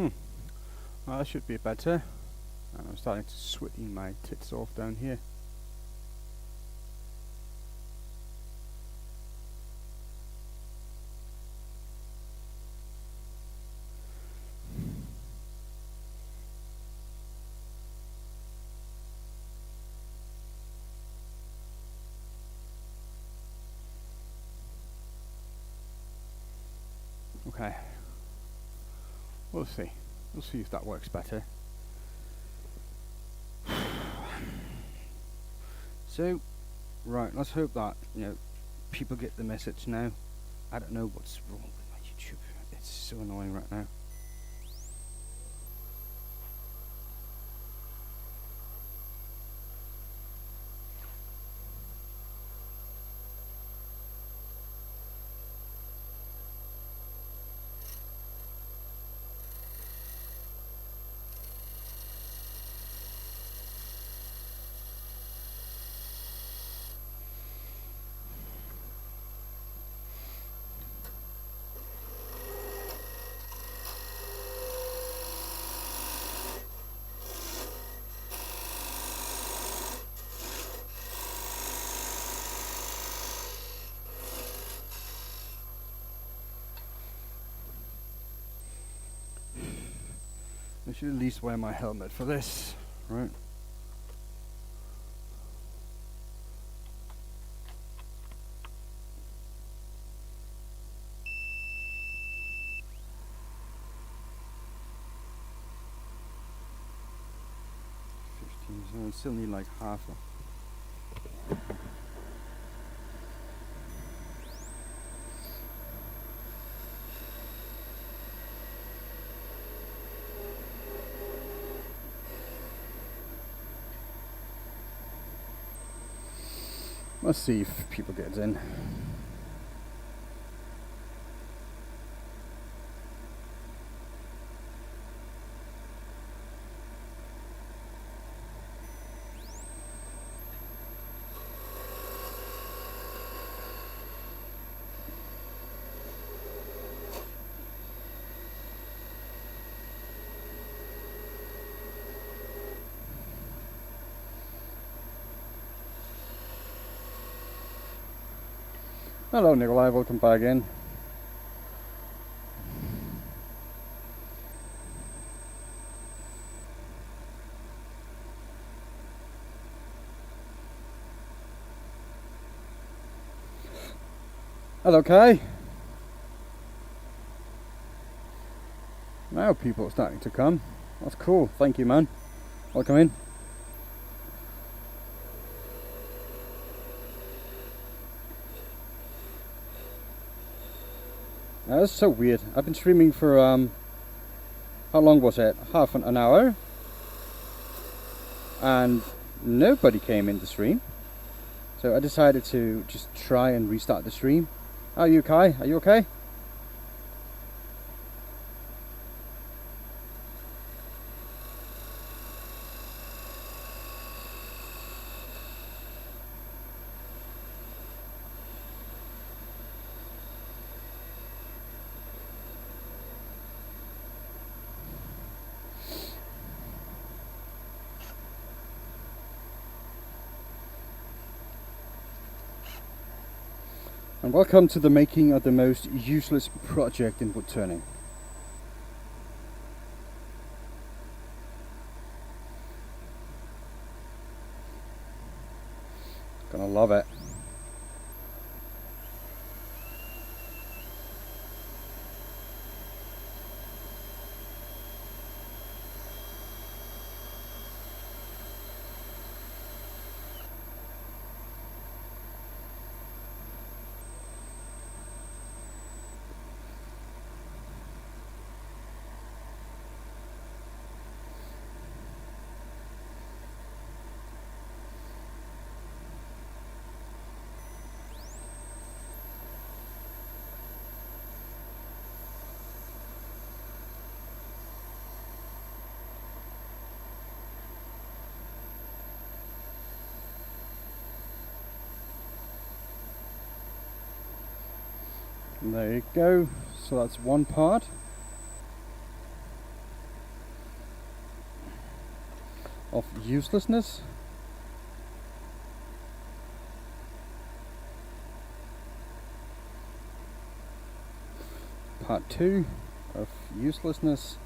Well, that should be better. And I'm starting to sweating my tits off down here. Okay. We'll see. We'll see if that works better. So, right, let's hope that, people get the message now. I don't know what's wrong with my YouTube. It's so annoying right now. I should at least wear my helmet for this, right? So I still need like half a... Let's see if people get in. Hello Nikolai, welcome back in. Hello Kai. Now people are starting to come. That's cool, thank you man. Welcome in. That's so weird. I've been streaming for how long was it? Half an hour, and nobody came in the stream. So I decided to just try and restart the stream. How are you, Kai? Are you okay? And welcome to the making of the most useless project in woodturning. Gonna love it. And there you go. So that's one part. of uselessness. Part 2 of uselessness.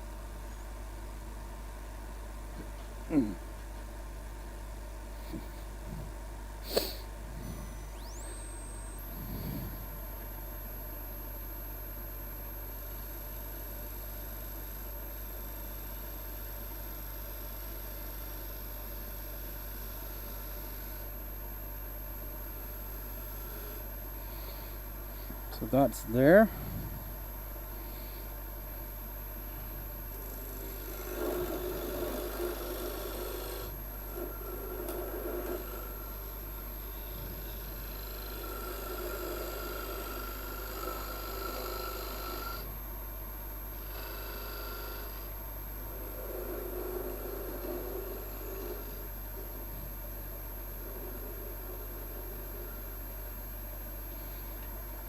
So that's there.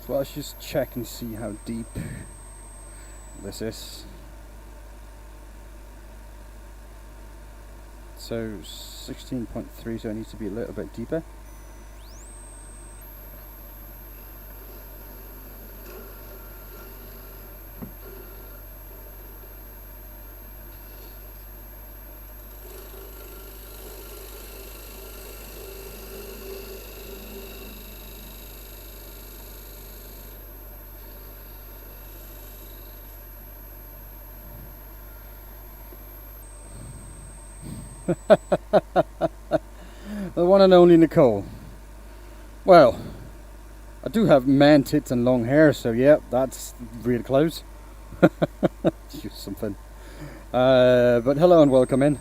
So let's just check and see how deep this is. So 16.3, so it needs to be a little bit deeper. The one and only Nicole. Well, I do have man tits and long hair, so yeah, that's really close. Use something. But hello and welcome in.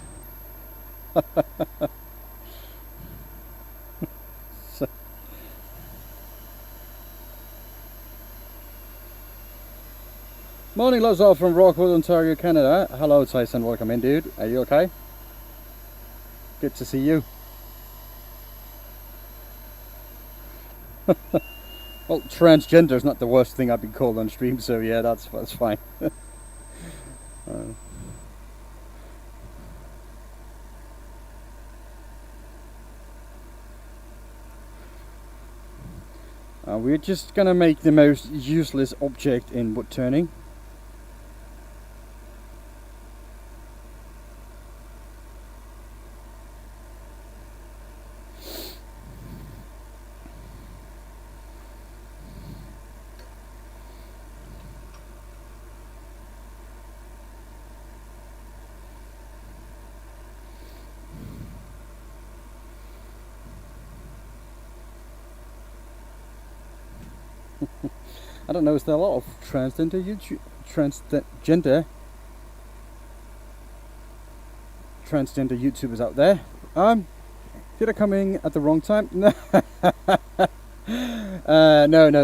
Morning, loves all from Rockwood, Ontario, Canada. Hello, Tyson. Welcome in, dude. Are you okay? Good to see you. Well, transgender is not the worst thing I've been called on stream, so yeah, that's fine. We're just gonna make the most useless object in wood turning. I don't know, is there a lot of transgender YouTubers out there? Did I come in at the wrong time? No,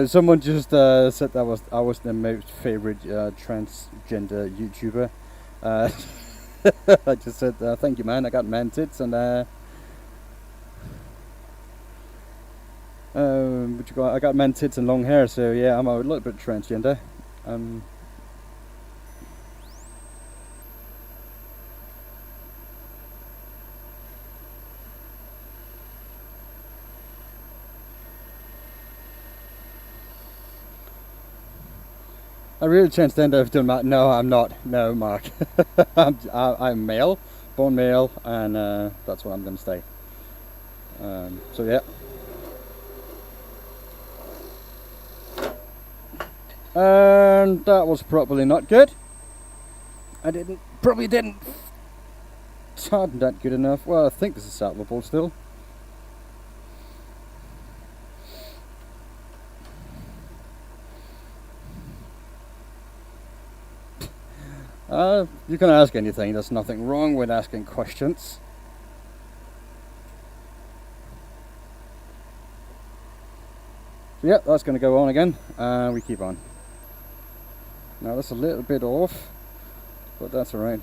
someone just said that I was their most favorite transgender YouTuber. I just said thank you, man. I got man tits and what you got? I got man tits and long hair, so yeah, I'm a little bit transgender. A real transgender if doing that? No, I'm not. No, Mark. I'm male, born male, and that's what I'm going to stay. So yeah. And that was probably not good. Probably didn't harden that good enough. Well, I think this is salvable still. You can ask anything. There's nothing wrong with asking questions. So yeah, that's going to go on again. We keep on. Now that's a little bit off, but that's alright.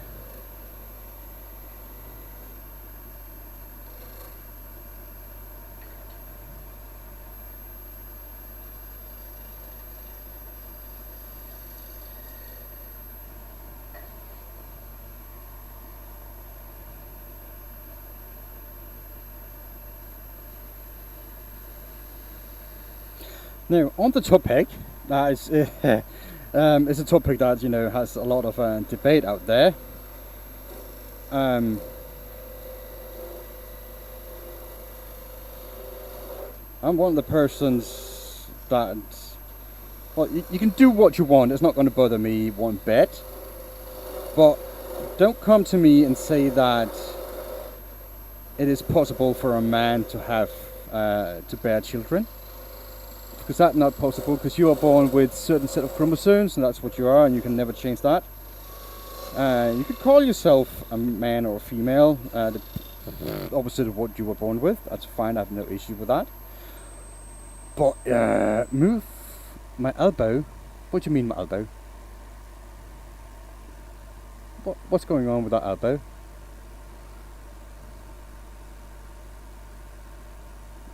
Now, on the topic, that is, it's a topic that, you know, has a lot of debate out there. I'm one of the persons that, well, you can do what you want. It's not going to bother me one bit. But don't come to me and say that it is possible for a man to have to bear children, because that's not possible, because you are born with certain set of chromosomes and that's what you are, and you can never change that. You could call yourself a man or a female, the opposite of what you were born with. That's fine, I have no issue with that. But move my elbow. What do you mean my elbow? What's going on with that elbow?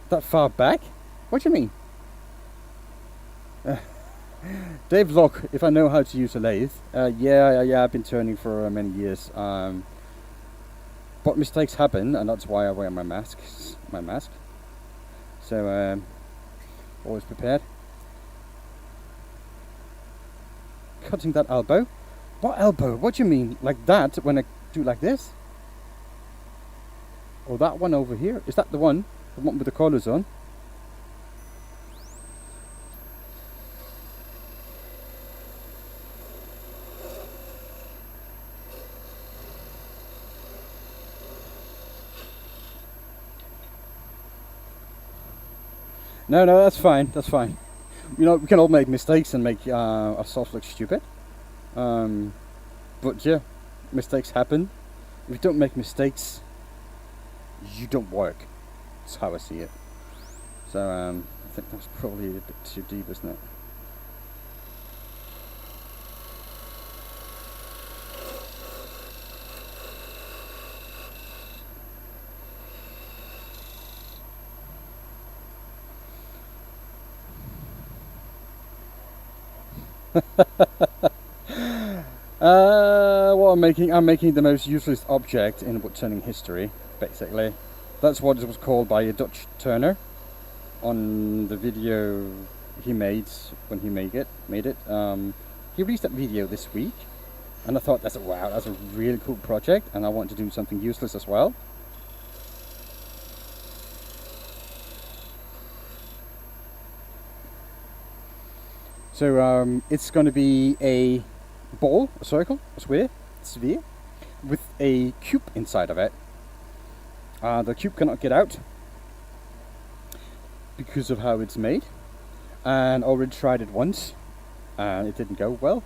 That far back? What do you mean? Dave, look, if I know how to use a lathe, yeah, I've been turning for many years. But mistakes happen, and that's why I wear my mask. So, always prepared. Cutting that elbow? What elbow? What do you mean? Like that, when I do like this? Or that one over here? Is that the one? The one with the collars on? No, that's fine. That's fine. You know, we can all make mistakes and make ourselves look stupid. But yeah, mistakes happen. If you don't make mistakes, you don't work. That's how I see it. So I think that's probably a bit too deep, isn't it? What I'm making the most useless object in woodturning history, basically. That's what it was called by a Dutch turner on the video he made when he made it. He released that video this week, and I thought, that's a really cool project, and I want to do something useless as well. So it's going to be a ball, a circle, a sphere, with a cube inside of it. The cube cannot get out because of how it's made, and I already tried it once and it didn't go well.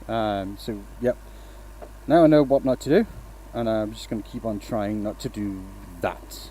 So yep, now I know what not to do, and I'm just going to keep on trying not to do that.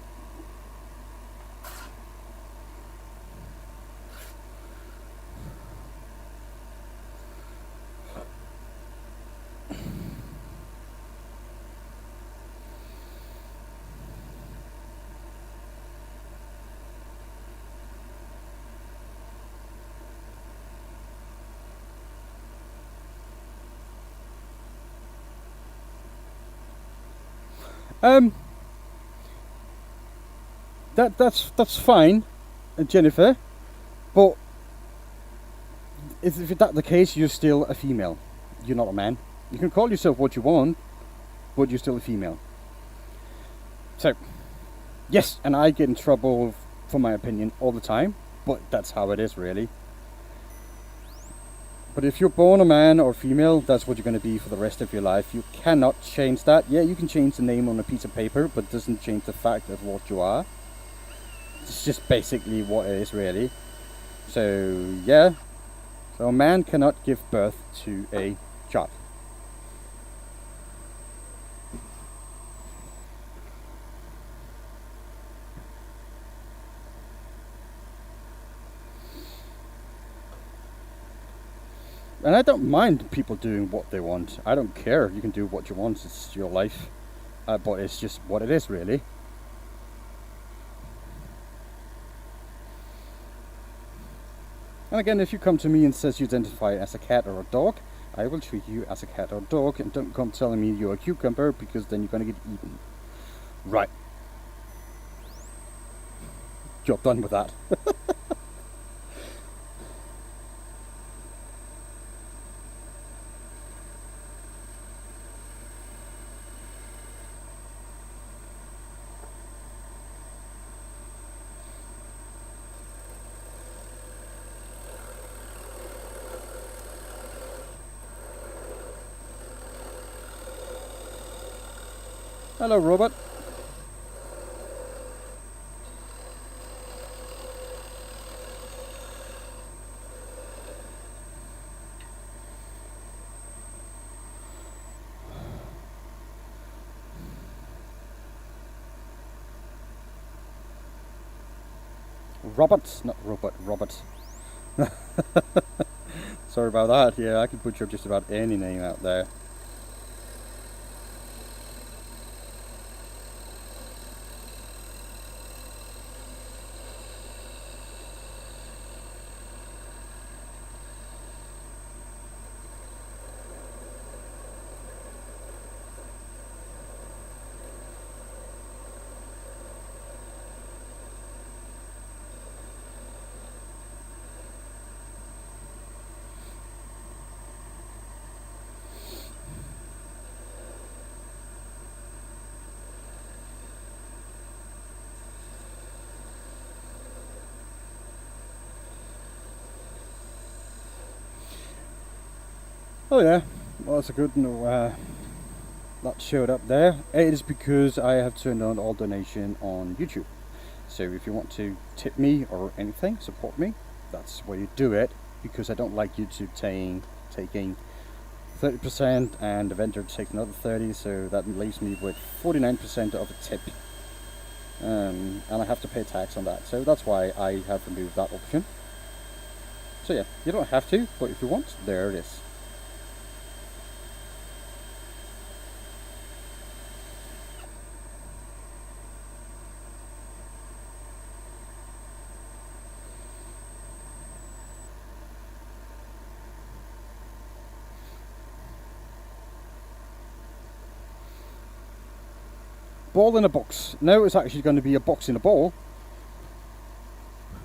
That's fine, Jennifer, but if that's the case, you're still a female. You're not a man. You can call yourself what you want, but you're still a female. So, yes, and I get in trouble for my opinion all the time, but that's how it is, really. But if you're born a man or female, that's what you're going to be for the rest of your life. You cannot change that. Yeah, you can change the name on a piece of paper, but it doesn't change the fact of what you are. It's just basically what it is, really. So, yeah. So a man cannot give birth to a child. And I don't mind people doing what they want. I don't care. You can do what you want. It's your life. But it's just what it is, really. And again, if you come to me and says you identify as a cat or a dog, I will treat you as a cat or a dog, and don't come telling me you're a cucumber, because then you're going to get eaten. Right. Job done with that. Hello, robot. Robot, not robot, robot. Sorry about that. Yeah, I could butcher just about any name out there. Oh yeah, well that's a good no. That showed up there. It is because I have turned on all donation on YouTube. So if you want to tip me or anything, support me, that's where you do it. Because I don't like YouTube taking 30% and the vendor takes another 30, so that leaves me with 49% of a tip. And I have to pay tax on that, so that's why I have removed that option. So yeah, you don't have to, but if you want, there it is. Ball in a box. No, it's actually going to be a box in a ball.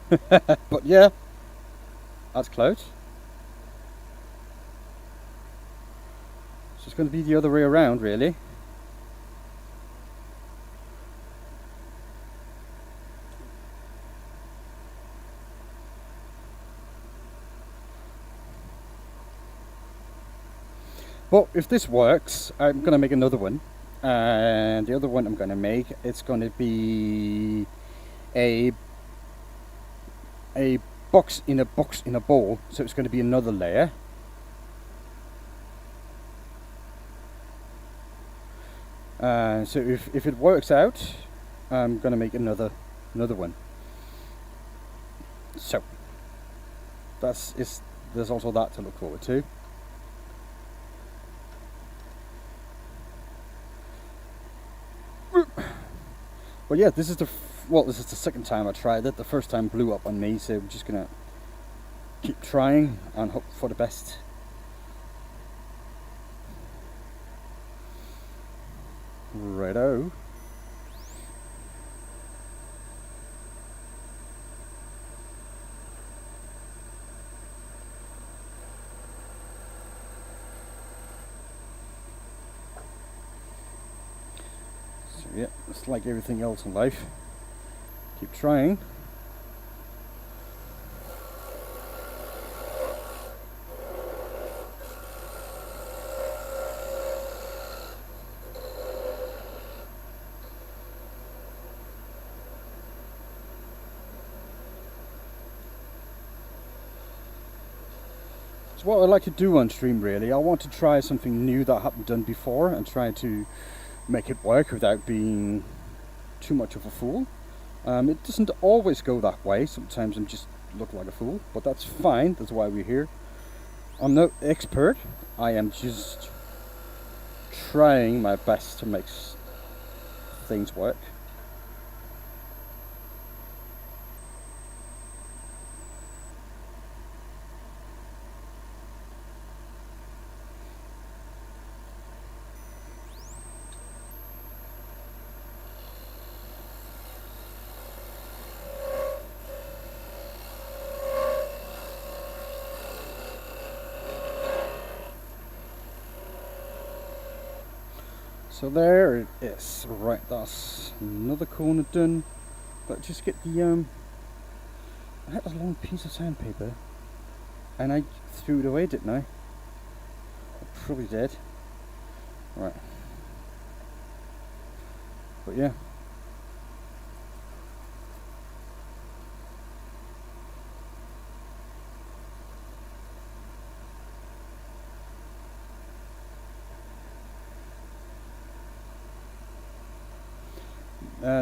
But yeah, that's close. So it's going to be the other way around, really. Well, if this works, I'm going to make another one. And the other one I'm going to make, it's going to be a box in a box in a ball. So it's going to be another layer. So if it works out, I'm going to make another one. So there's also that to look forward to. Well, yeah, this is the second time I tried it. The first time blew up on me, so I'm just gonna keep trying and hope for the best. Righto. Yeah, it's like everything else in life. Keep trying. It's what I like to do on stream, really. I want to try something new that I haven't done before and try to make it work without being too much of a fool. It doesn't always go that way. Sometimes I'm just look like a fool, but that's fine. That's why we're here. I'm no expert. I am just trying my best to make things work. So there it is. Right, that's another corner done. But just get the I had a long piece of sandpaper and I threw it away, didn't I? I probably did. Right. But yeah.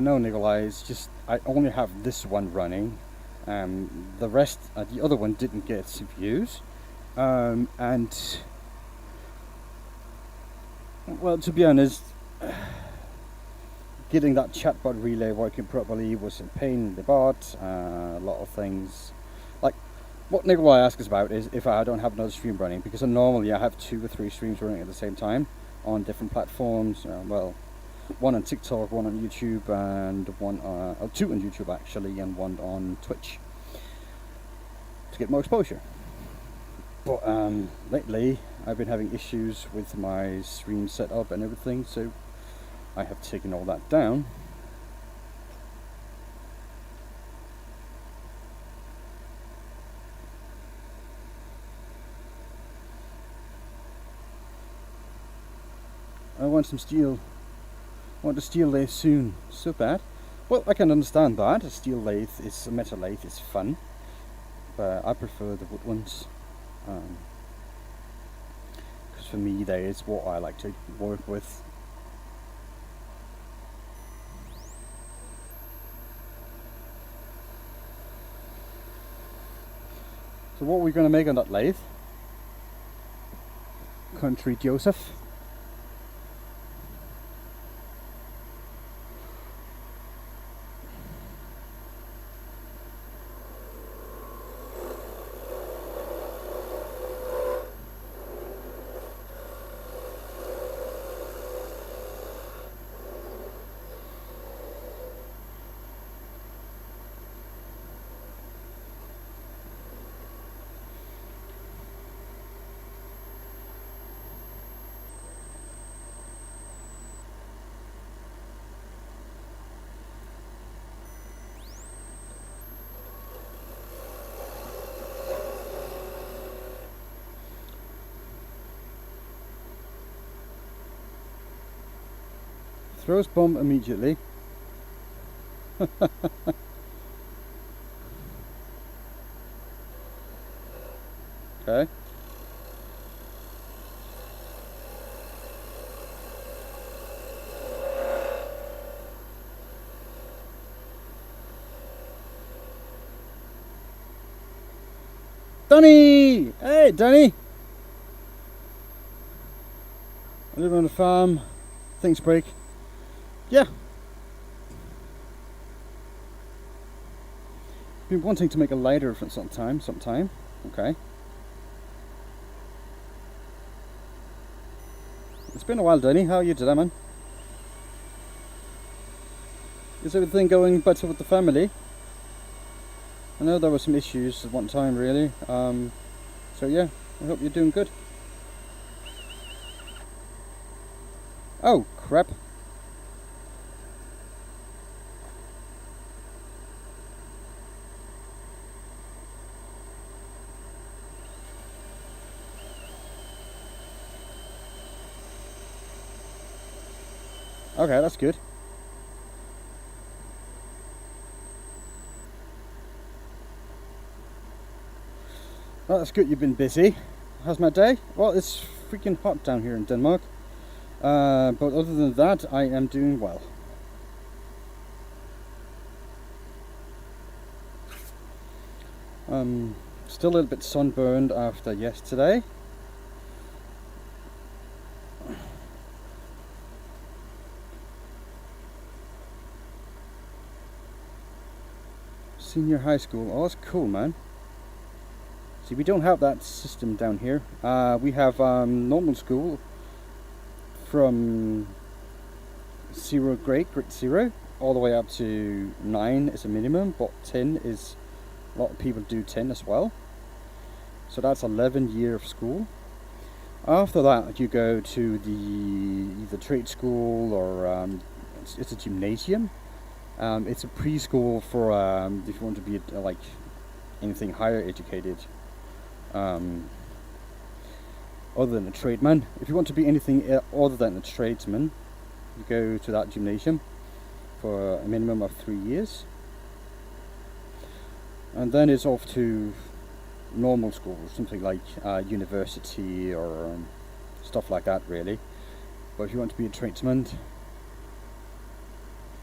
No, Nikolai, it's just I only have this one running. The rest, the other one didn't get views. And well, to be honest, getting that chatbot relay working properly was a pain in the butt. A lot of things, like what Nikolai asked us about is if I don't have another stream running, because normally I have 2 or 3 streams running at the same time on different platforms. Well, one on TikTok, one on YouTube, and one, 2 on YouTube actually, and one on Twitch to get more exposure. But lately I've been having issues with my stream setup and everything, so I have taken all that down. I want some steel. I want a steel lathe soon. So bad. Well, I can understand that. A steel lathe is a metal lathe is fun, but I prefer the wood ones. Because for me, that is what I like to work with. So what are we going to make on that lathe? Country Joseph. Throws bomb immediately. Okay. Donny! Hey, Donny! I live on a farm. Things break. Yeah. Been wanting to make a lighter for some time. Okay. It's been a while, Danny. How are you today, man? Is everything going better with the family? I know there were some issues at one time, really. So yeah, I hope you're doing good. Oh, crap. Okay, that's good. Well, that's good you've been busy. How's my day? Well, it's freaking hot down here in Denmark. But other than that, I am doing well. Still a little bit sunburned after yesterday. Senior high school. Oh, that's cool, man. See, we don't have that system down here. We have normal school from grade 0, all the way up to 9 is a minimum, but 10 is, a lot of people do 10 as well. So that's 11 years of school. After that, you go to either trade school or it's a gymnasium. It's a preschool for if you want to be like anything higher educated, other than a tradesman. If you want to be anything other than a tradesman, you go to that gymnasium. for a minimum of 3 years, and then it's off to normal school, something like university or stuff like that really. But if you want to be a tradesman,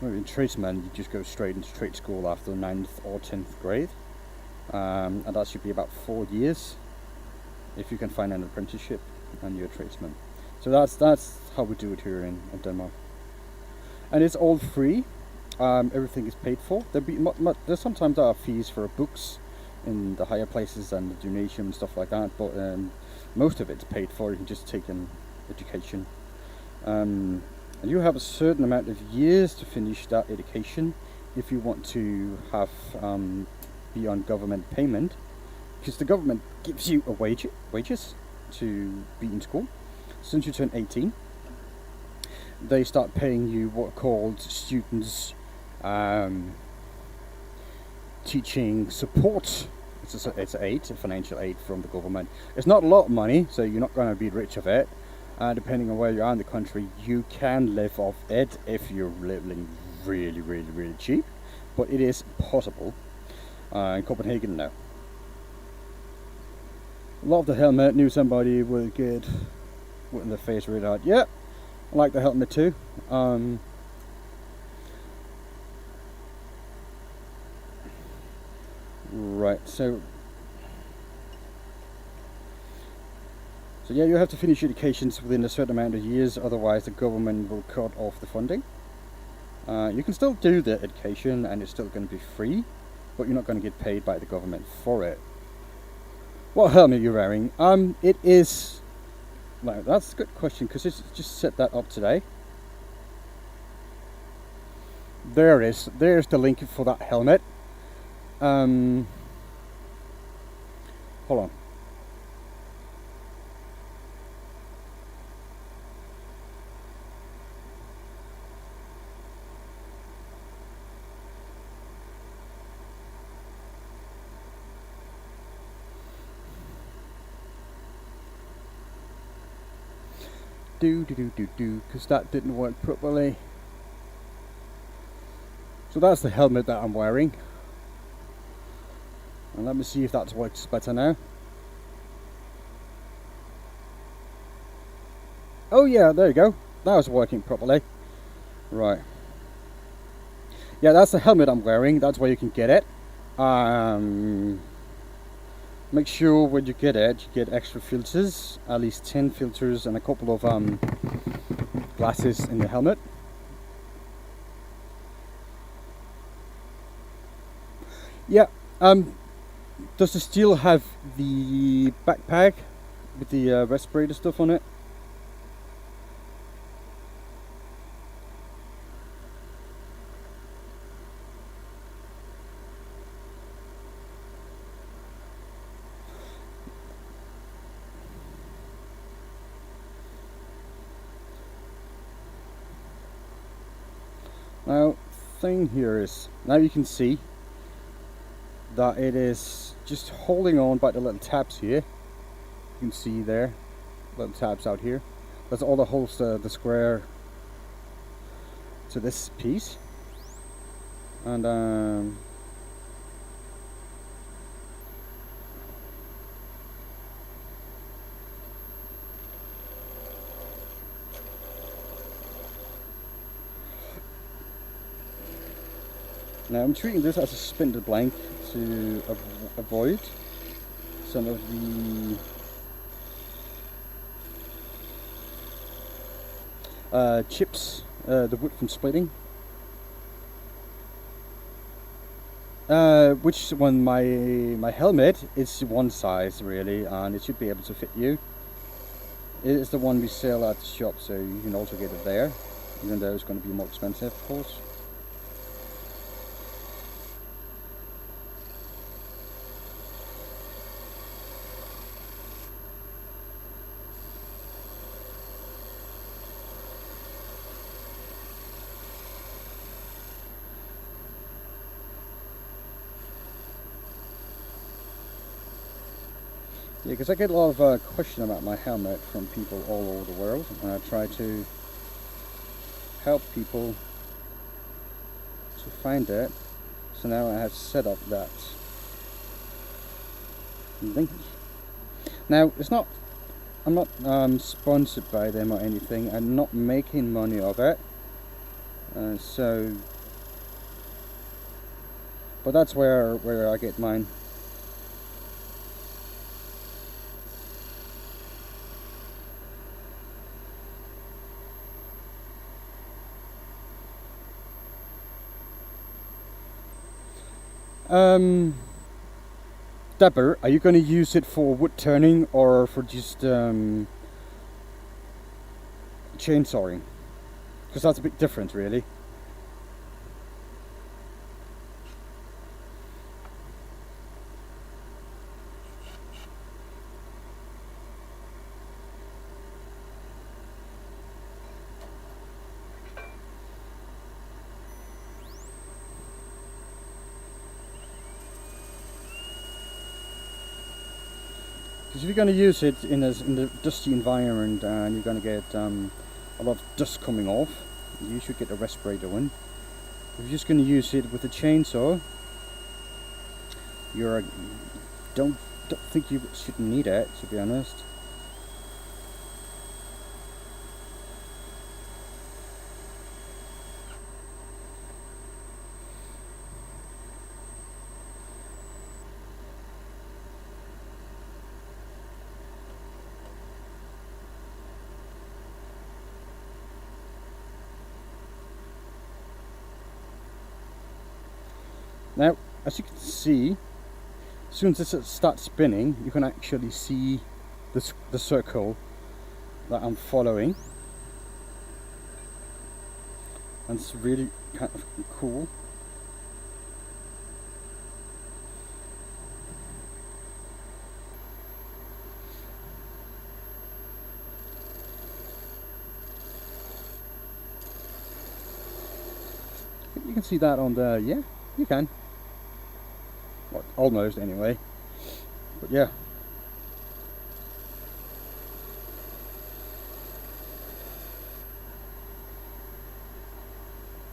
you just go straight into trade school after the 9th or 10th grade, and that should be about 4 years if you can find an apprenticeship and you're a tradesman. So that's how we do it here in Denmark, and it's all free. Everything is paid for. There's sometimes there are fees for books in the higher places and the gymnasium and stuff like that, but most of it's paid for. You can just take an education, and you have a certain amount of years to finish that education if you want to have be on government payment, because the government gives you a wages to be in school. Since you turn 18, they start paying you what are called students teaching support. It's aid, financial aid from the government. It's not a lot of money, so you're not going to be rich of it. Depending on where you are in the country, you can live off it if you're living really, really, really cheap. But it is possible. In Copenhagen now. Love the helmet. Knew somebody would get in the face really hard. Yeah, I like the helmet too. Right, so yeah, you have to finish educations within a certain amount of years, otherwise the government will cut off the funding. You can still do the education and it's still going to be free, but you're not going to get paid by the government for it. What helmet are you wearing? It is... Well, that's a good question, because it's just set that up today. There's the link for that helmet. Hold on. Because that didn't work properly. So that's the helmet that I'm wearing. And let me see if that works better now. Oh yeah, there you go. That was working properly. Right. Yeah, that's the helmet I'm wearing. That's where you can get it. Make sure when you get it, you get extra filters, at least 10 filters and a couple of glasses in the helmet. Yeah, does it still have the backpack with the respirator stuff on it? Now, thing here is, now you can see that it is just holding on by the little tabs here. You can see there, little tabs out here. That's all that holds the square to this piece. And now I'm treating this as a spindle blank to avoid some of the chips, the wood from splitting. Which one? My helmet is one size really, and it should be able to fit you. It is the one we sell at the shop, so you can also get it there, even though it's going to be more expensive, of course. Yeah, because I get a lot of question about my helmet from people all over the world, and I try to help people to find it. So now I have set up that link. Now it's not, I'm not sponsored by them or anything. I'm not making money of it. But that's where I get mine. Dapper, are you going to use it for wood turning or for just chainsawing? Because that's a bit different, really. Because if you're going to use it in the dusty environment and you're going to get a lot of dust coming off, you should get a respirator one. If you're just going to use it with a chainsaw, don't think you should need it, to be honest. Now, as you can see, as soon as it starts spinning, you can actually see the circle that I'm following. And it's really kind of cool. You can see that on the, yeah, you can. Well, almost anyway, but yeah.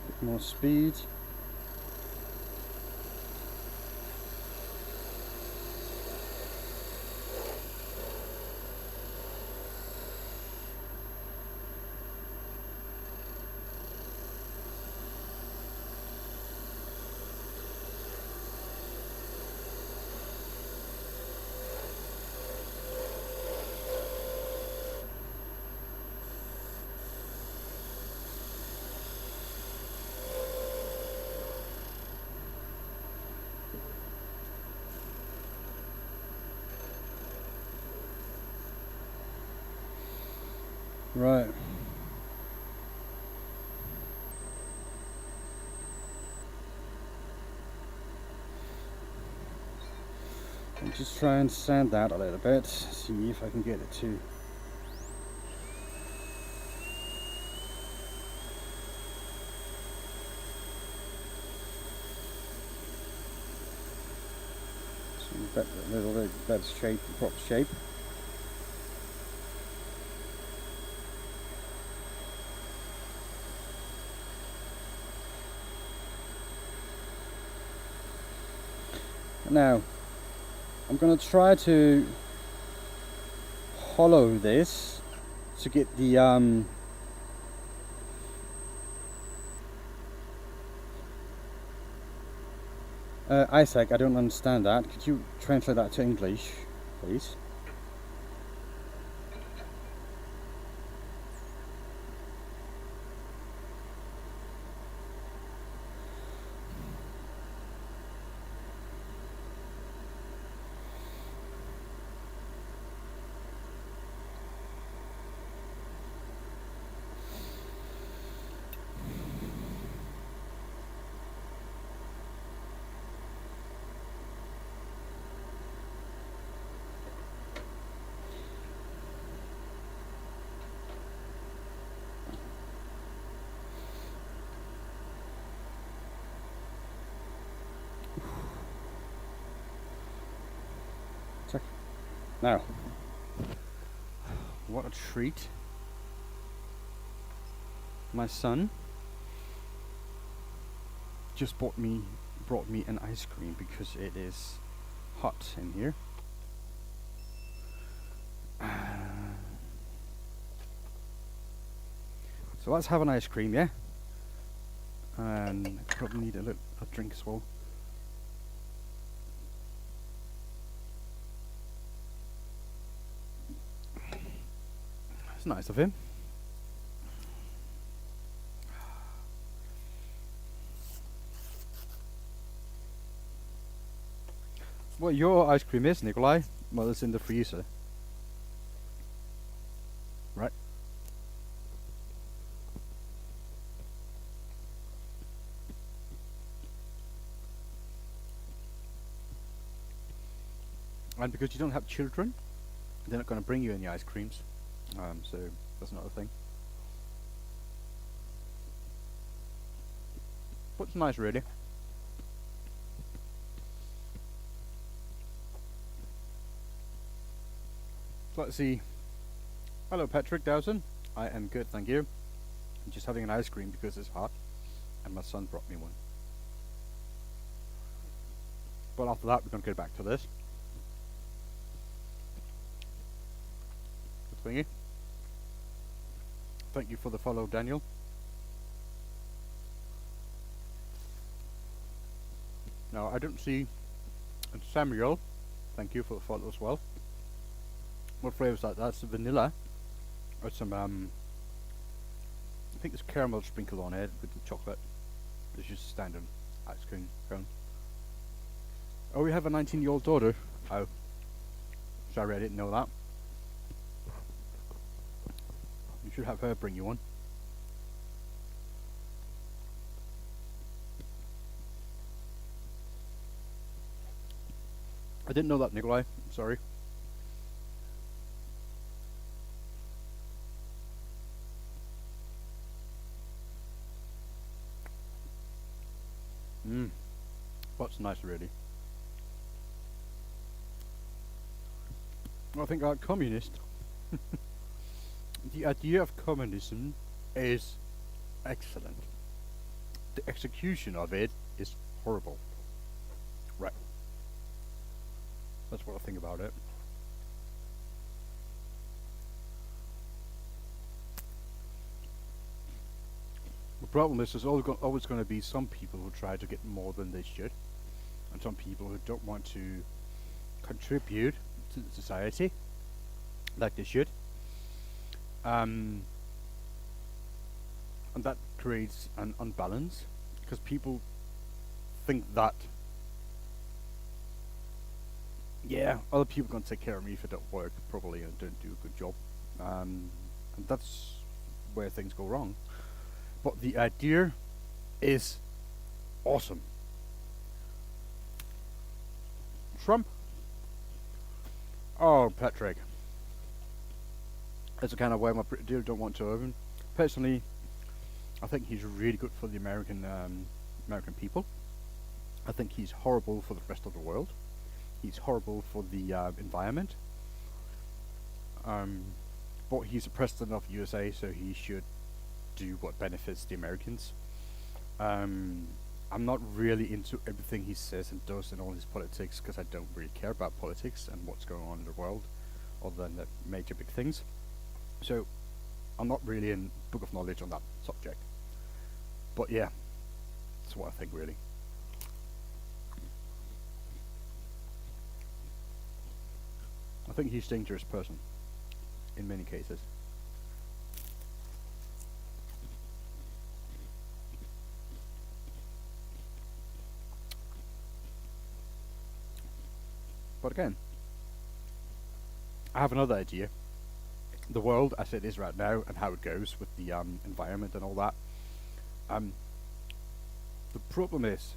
Bit more speed. Right. I'll just try and sand that a little bit, see if I can get it to. A little bit better shape, proper shape. Now, I'm going to try to hollow this to get the Isaac, I don't understand that. Could you translate that to English, please? Now, what a treat. My son just brought me an ice cream because it is hot in here. So let's have an ice cream, yeah? And I probably need a drink as well. It's nice of him. What your ice cream is, Nikolai? Well, it's in the freezer. Right. And because you don't have children, they're not going to bring you any ice creams. So that's not a thing. But it's nice, really. So let's see. Hello, Patrick Dowson. I am good, thank you. I'm just having an ice cream because it's hot, and my son brought me one. But after that, we're going to get back to this. Good thingy. Thank you for the follow, Daniel. Now, I don't see Samuel. Thank you for the follow as well. What flavour is that? That's vanilla. Or some, I think there's caramel sprinkled on it with the chocolate. It's just standard ice cream cone. Oh, we have a 19-year-old daughter. Oh. Sorry, I didn't know that. You should have her bring you one. I didn't know that, Nikolai. I'm sorry. That's nice, really. I think like communist. The idea of communism is excellent. The execution of it is horrible. Right. That's what I think about it. The problem is there's always going to be some people who try to get more than they should, and some people who don't want to contribute to the society like they should. And that creates an unbalance because people think that, yeah, other people are going to take care of me if I don't work properly and don't do a good job. And that's where things go wrong. But the idea is awesome. Trump? Oh, Patrick. That's the kind of way my deal don't want to open. Personally, I think he's really good for the American people. I think he's horrible for the rest of the world. He's horrible for the environment. But he's the president of USA, so he should do what benefits the Americans. I'm not really into everything he says and does in all his politics because I don't really care about politics and what's going on in the world other than the major big things. So I'm not really in book of knowledge on that subject. But yeah, that's what I think really. I think he's a dangerous person in many cases. But again, I have another idea. The world as it is right now and how it goes with the environment and all that. The problem is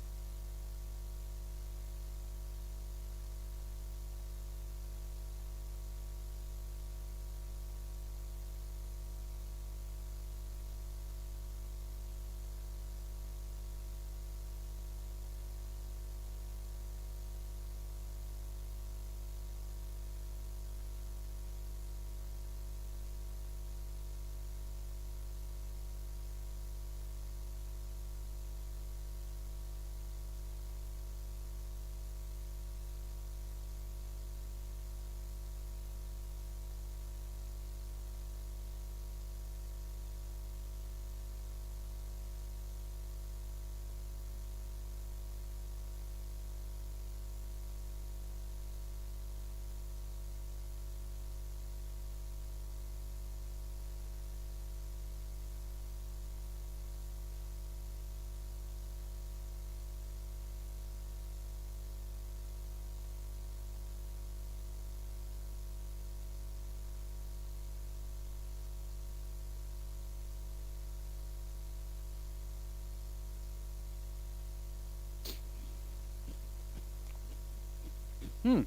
The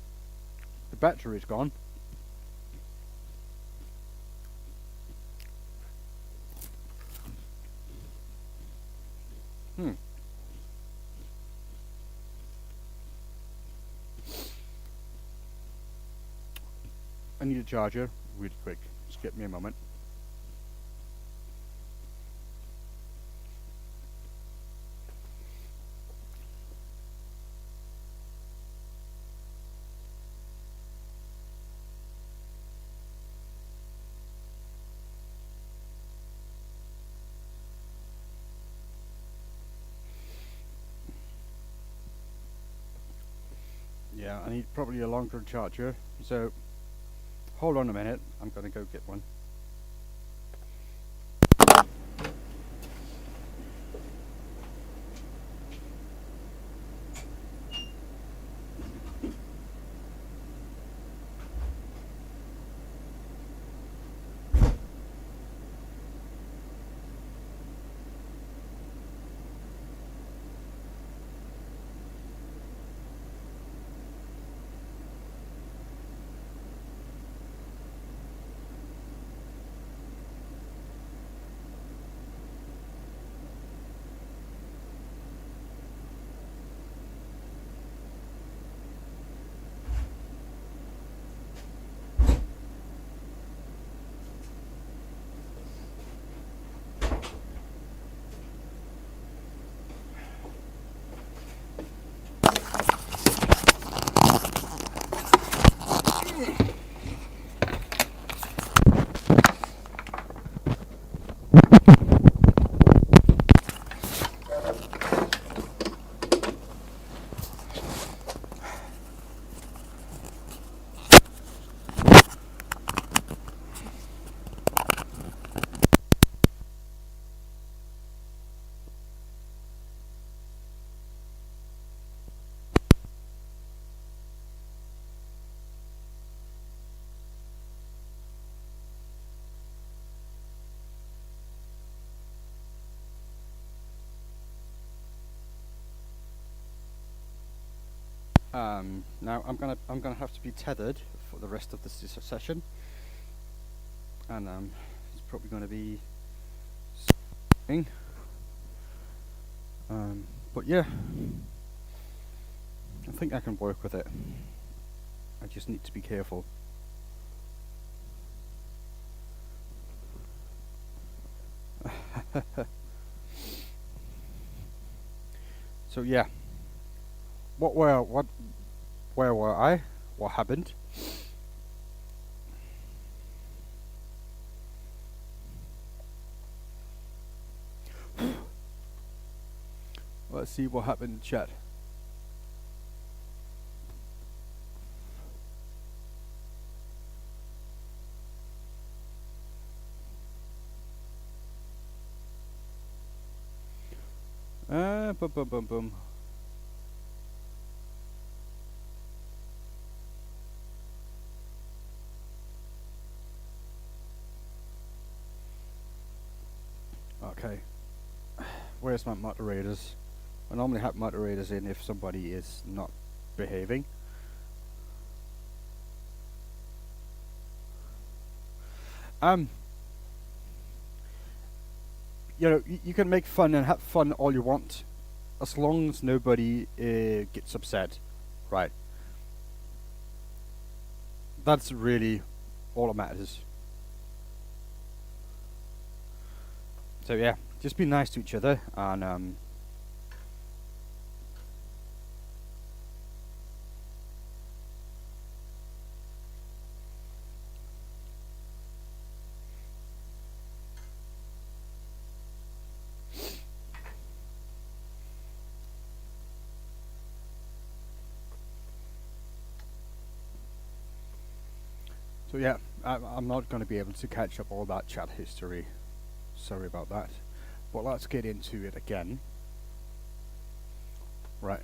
battery's gone. I need a charger really quick. Just get me a moment. Yeah, I need probably a longer charger, so hold on a minute, I'm gonna go get one. Now I'm gonna have to be tethered for the rest of this session, and it's probably gonna be. But yeah, I think I can work with it. I just need to be careful. So yeah, where were I? What happened? Let's see what happened in chat. Boom, boom, boom, boom. Okay. Where's my moderators? I normally have moderators in if somebody is not behaving. You know, you can make fun and have fun all you want, as long as nobody gets upset, right? That's really all that matters. So yeah, just be nice to each other, and so yeah, I'm not going to be able to catch up all that chat history. Sorry about that. But let's get into it again. Right.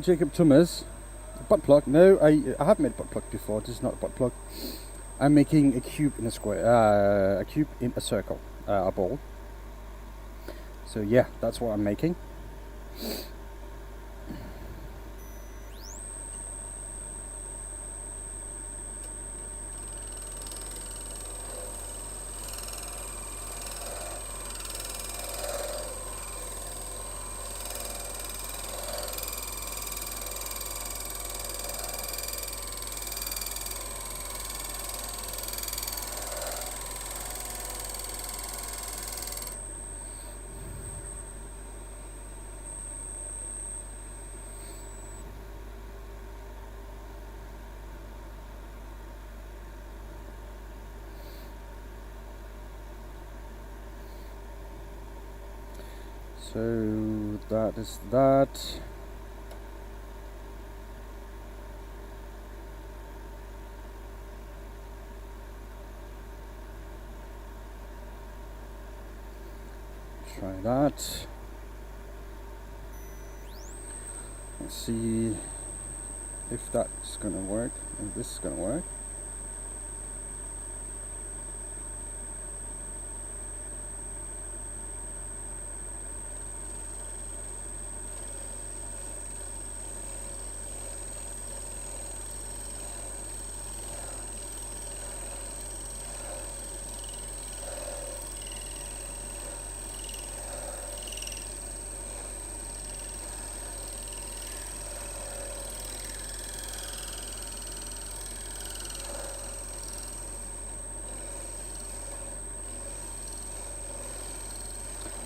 Jacob Thomas. Butt plug. No, I have made a butt plug before. This is not a butt plug. I'm making a cube in a square, a cube in a circle, a ball. So yeah, that's what I'm making. So that is that. Try that. Let's see if that's gonna work, if this is gonna work.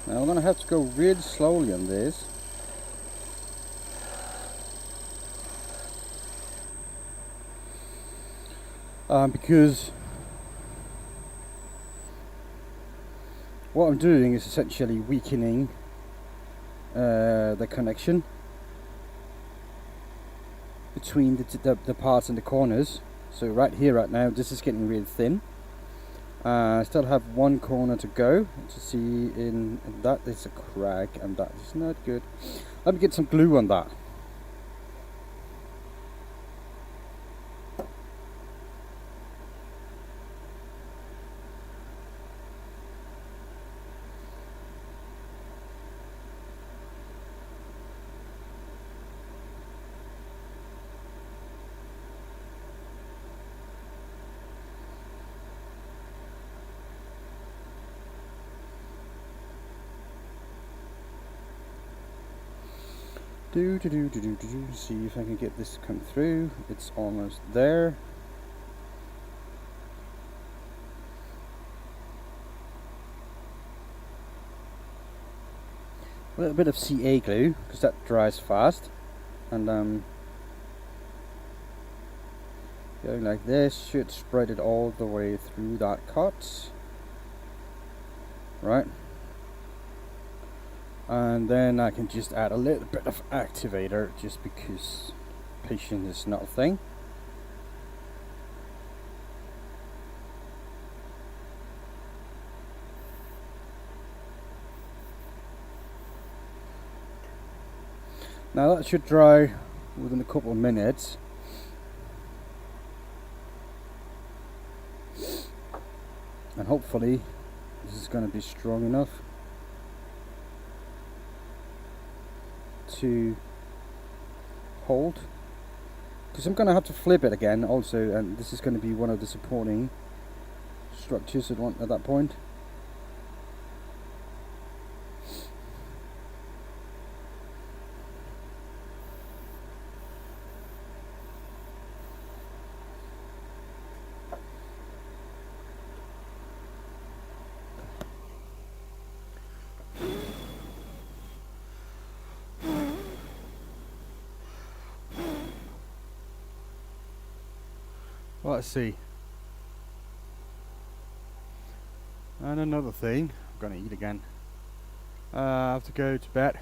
Now I'm going to have to go really slowly on this. Because what I'm doing is essentially weakening the connection between the parts and the corners. So right here, right now, this is getting really thin. I still have one corner to go to see in that is a crack, and that is not good. Let me get some glue on that. See if I can get this to come through. It's almost there. A little bit of CA glue, because that dries fast. And going like this should spread it all the way through that cut. Right. And then I can just add a little bit of activator, just because patience is not a thing. Now that should dry within a couple of minutes. And hopefully this is going to be strong enough to hold, because I'm going to have to flip it again also, and this is going to be one of the supporting structures at that point. Let's see. And another thing, I'm going to eat again. I have to go to bed.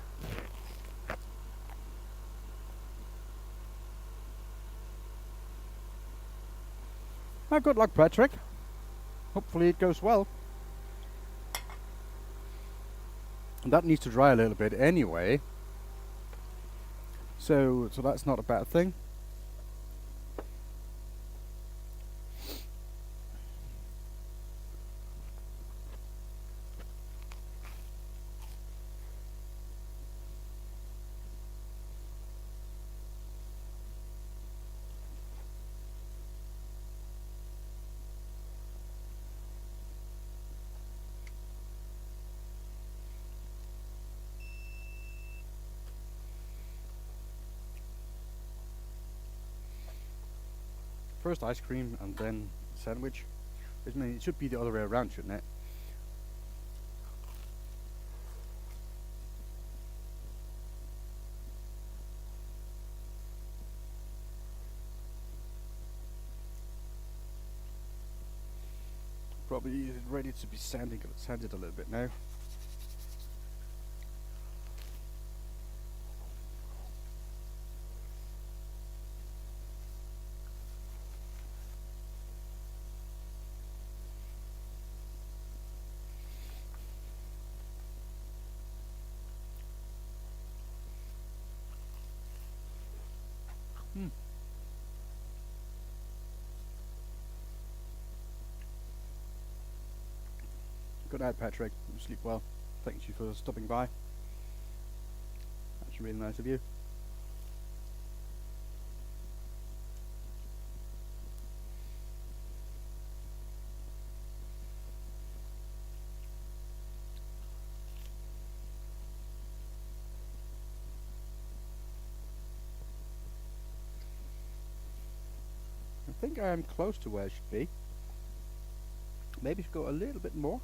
Good luck, Patrick. Hopefully it goes well. And that needs to dry a little bit anyway. So that's not a bad thing. First ice cream and then sandwich. I mean, it should be the other way around, shouldn't it? Probably ready to be sanded a little bit now. Good night, Patrick. You sleep well. Thank you for stopping by. That's really nice of you. I think I am close to where I should be. Maybe should go a little bit more.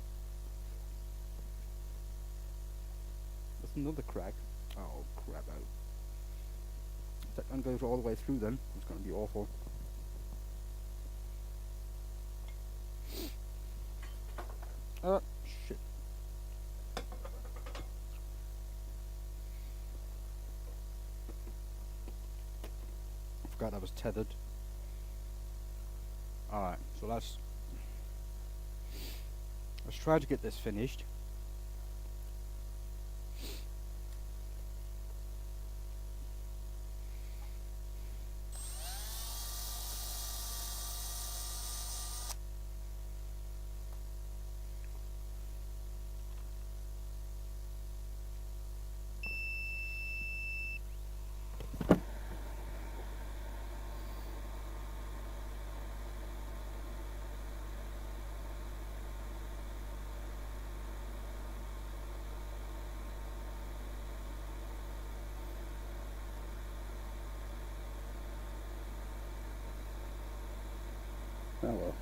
That's another crack. Oh crap out. If that one goes all the way through then, it's going to be awful. Shit. I forgot I was tethered. Alright, so let's try to get this finished. Oh well.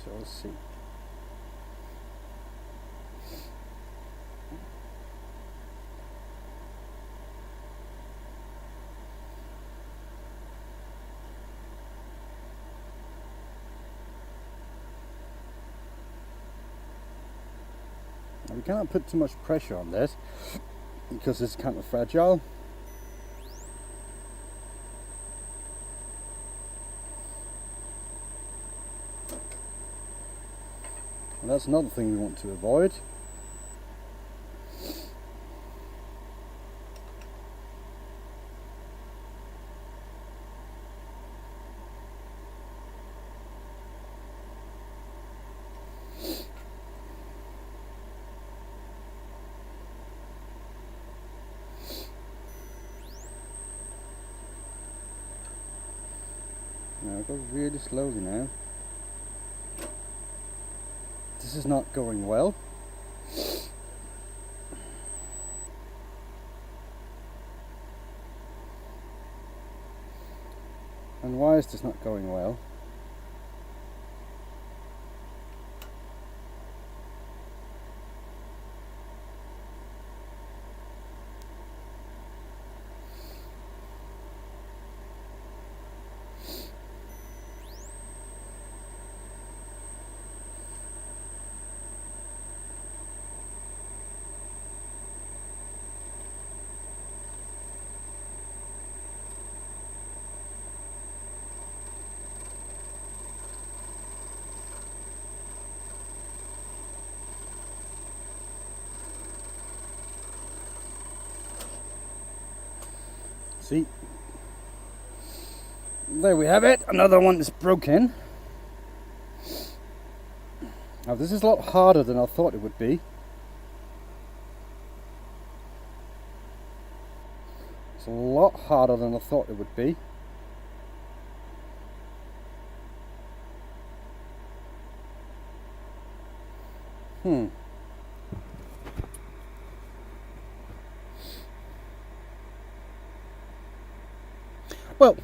So let's see. Now we cannot put too much pressure on this because it's kind of fragile. And that's another thing we want to avoid. Now go really slowly now. This is not going well. And why is this not going well? See, there we have it, another one that's broken. Now this is a lot harder than I thought it would be. It's a lot harder than I thought it would be. Well,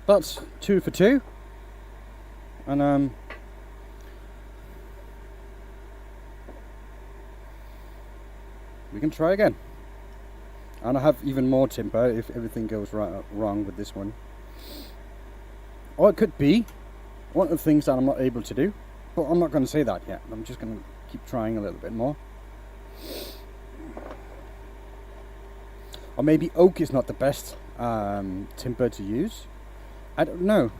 that's 2 for 2, and we can try again. And I have even more timber if everything goes wrong with this one. Or it could be one of the things that I'm not able to do, but I'm not going to say that yet. I'm just going to keep trying a little bit more. Or maybe oak is not the best timber to use. I don't know.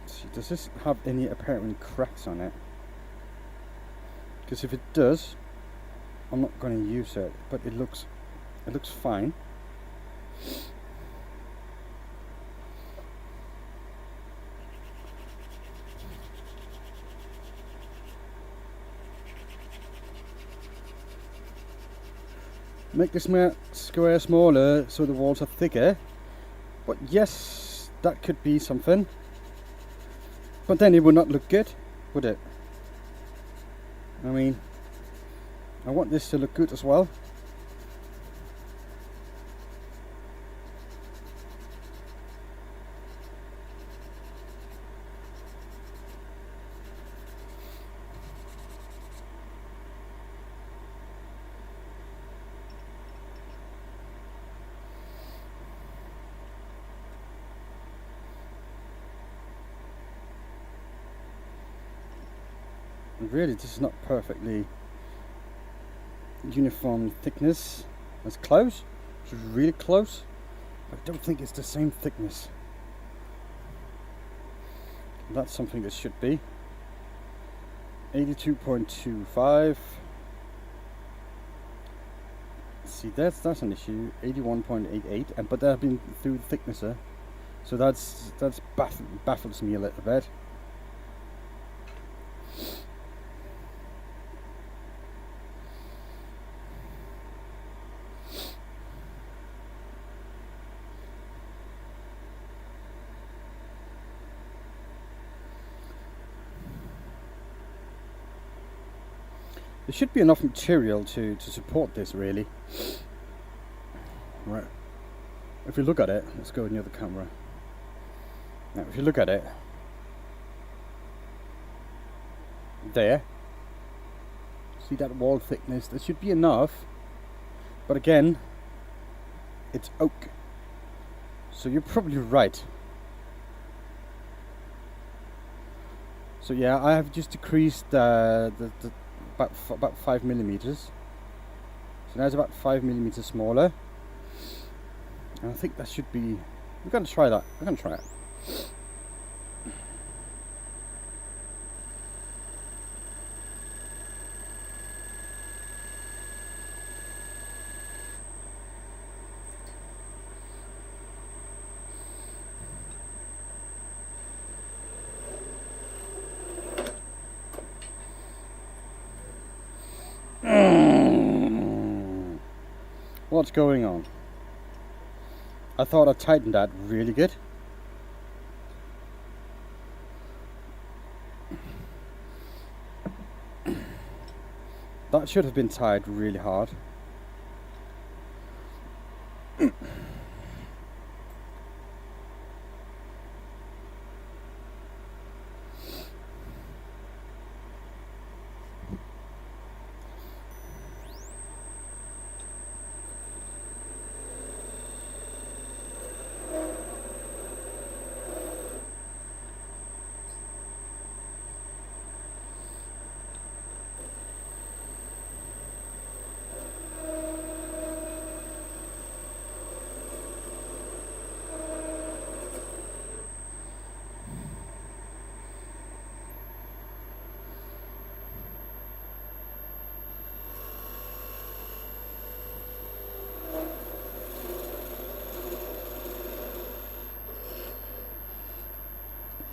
See, does this have any apparent cracks on it? Because if it does, I'm not going to use it, but it looks fine. Make this square smaller so the walls are thicker. But yes, that could be something. But then it would not look good, would it? I mean, I want this to look good as well. And really, this is not perfectly uniform thickness. It's close. It's really close. I don't think it's the same thickness. That's something that should be 82.25. See, that's an issue. 81.88, and but that have been through the thicknesser, so that's baffles me a little bit. There should be enough material to support this, really. Right. If you look at it, let's go near the camera. Now, if you look at it, there, see that wall thickness? There should be enough, but again, it's oak, so you're probably right. So yeah, I have just decreased about 5 millimeters. So now it's about 5 millimeters smaller. And I think that should be. We're going to try that. We're going to try it. What's going on? I thought I tightened that really good. That should have been tied really hard.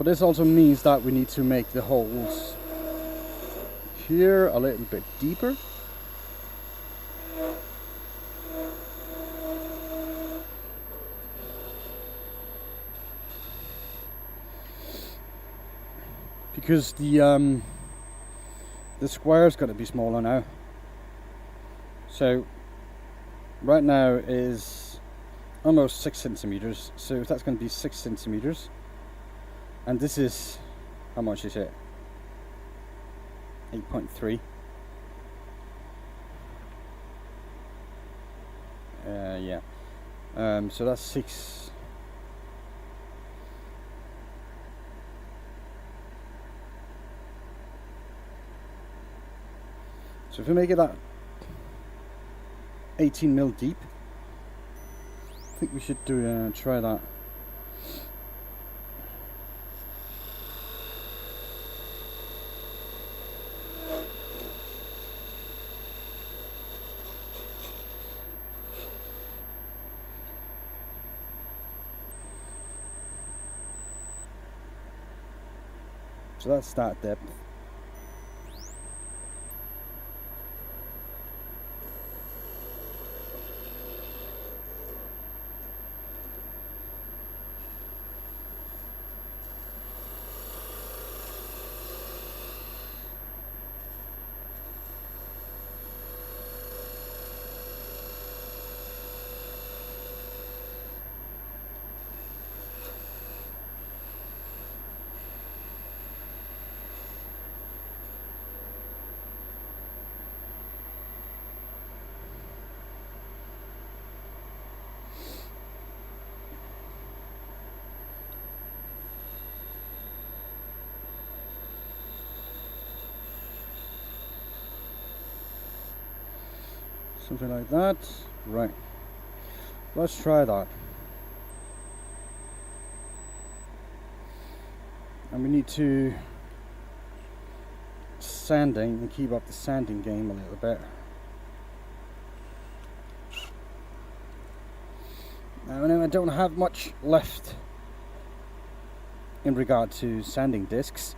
this also means that we need to make the holes here a little bit deeper. Because the square is going to be smaller now. So right now is almost 6 centimeters. So that's going to be 6 centimeters. And this is, how much is it? 8.3. Yeah. So that's 6. So if we make it that 18 mil deep, I think we should do try that. So that's that depth. Something like that. Right. Let's try that. And we need to sanding and keep up the sanding game a little bit. Now I know I don't have much left in regard to sanding discs,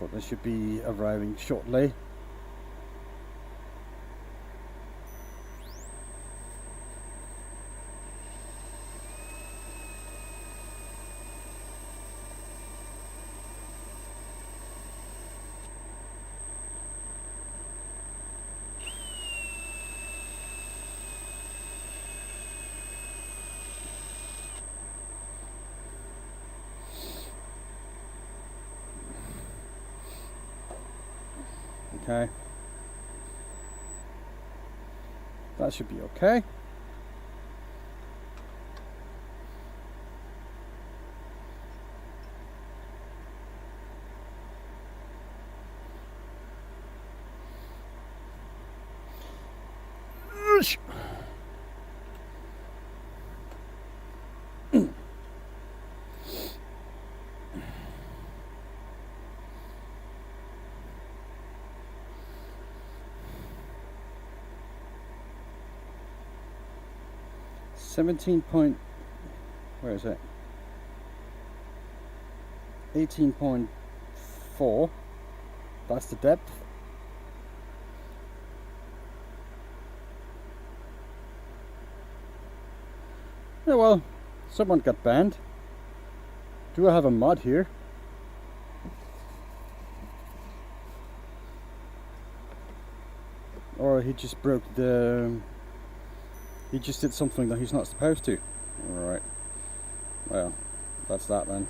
but they should be arriving shortly. Okay, that should be okay. Where is it? 18.4. That's the depth. Yeah, well, someone got banned. Do I have a mod here? Or he just broke the... He just did something that he's not supposed to. Alright. Well, that's that then.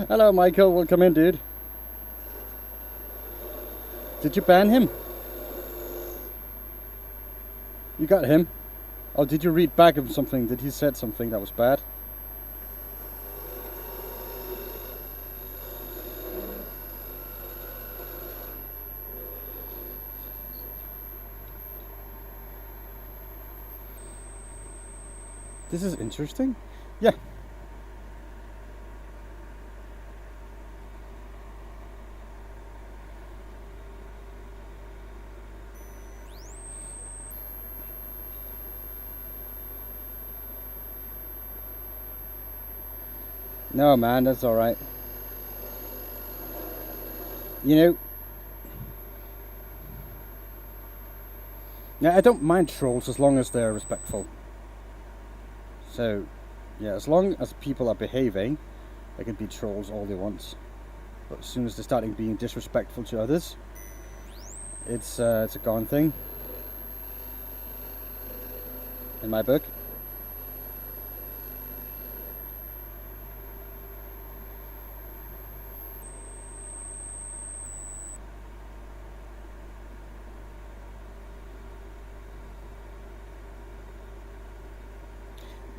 Hello Michael, welcome in dude. Did you ban him? You got him? Or did you read back of something? Did he said something that was bad? This is interesting. Yeah. No, man, that's all right. You know, yeah, I don't mind trolls as long as they're respectful. So, yeah, as long as people are behaving, they can be trolls all they want. But as soon as they're starting being disrespectful to others, it's a gone thing. In my book.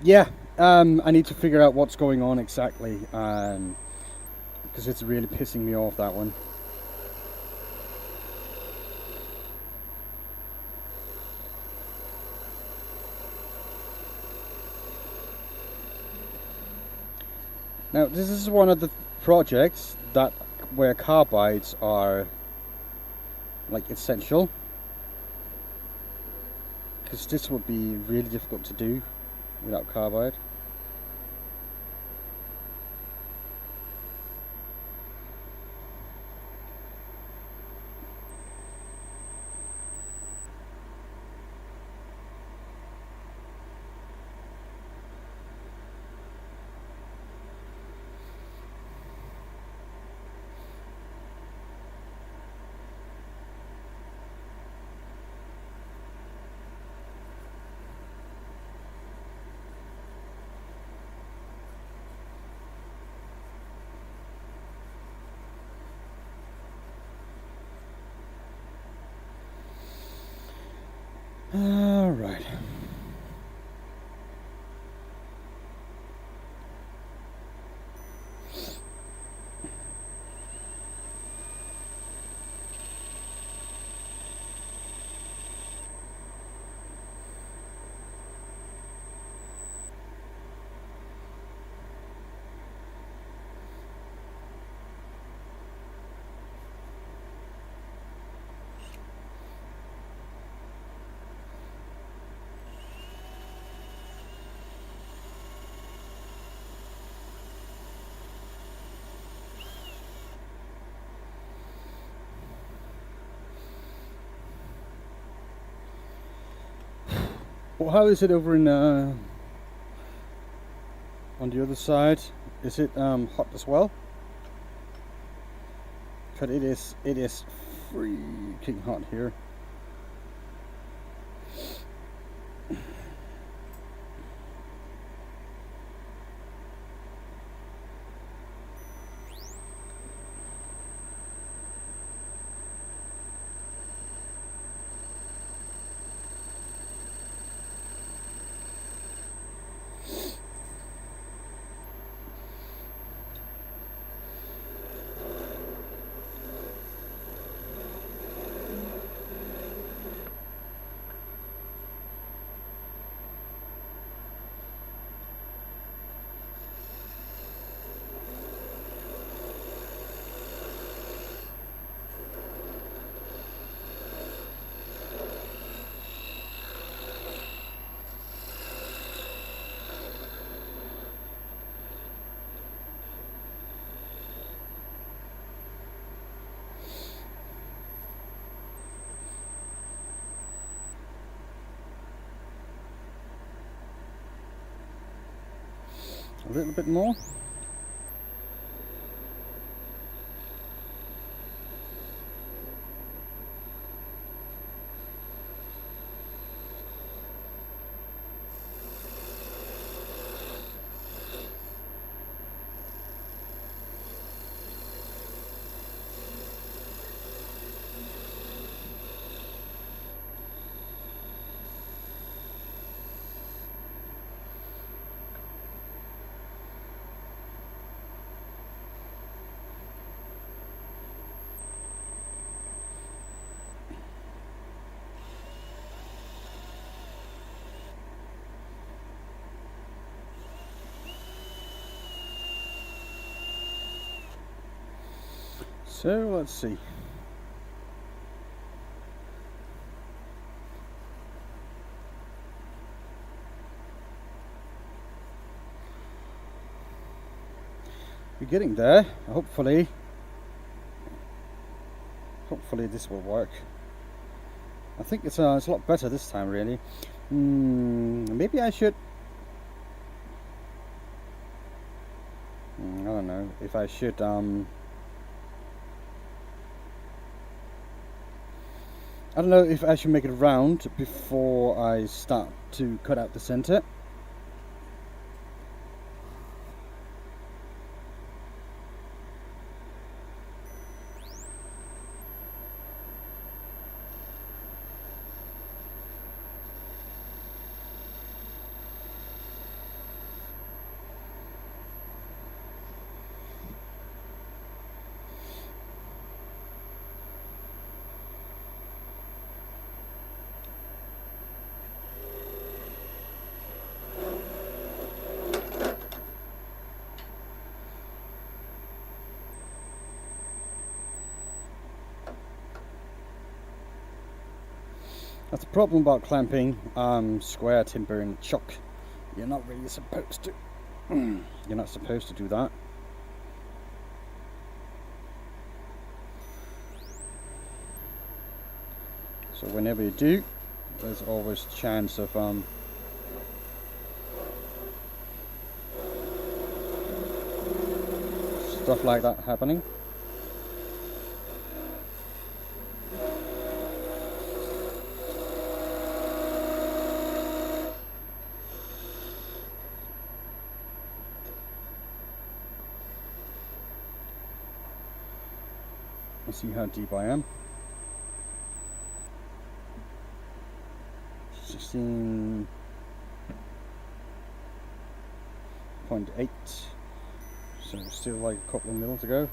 Yeah, I need to figure out what's going on exactly, because it's really pissing me off, that one. Now, this is one of the projects that where carbides are like essential, because this would be really difficult to do without carbide. All right. Well, how is it over in on the other side? Is it hot as well? But it is freaking hot here. A little bit more. So let's see. We're getting there. Hopefully this will work. I think it's a lot better this time, really. Maybe I should. I don't know if I should. I don't know if I should make it round before I start to cut out the center. That's the problem about clamping square timber in chalk. You're not really supposed to. You're not supposed to do that. So whenever you do, there's always a chance of stuff like that happening. Let's see how deep I am. 16.8. So still like a couple of mil to go.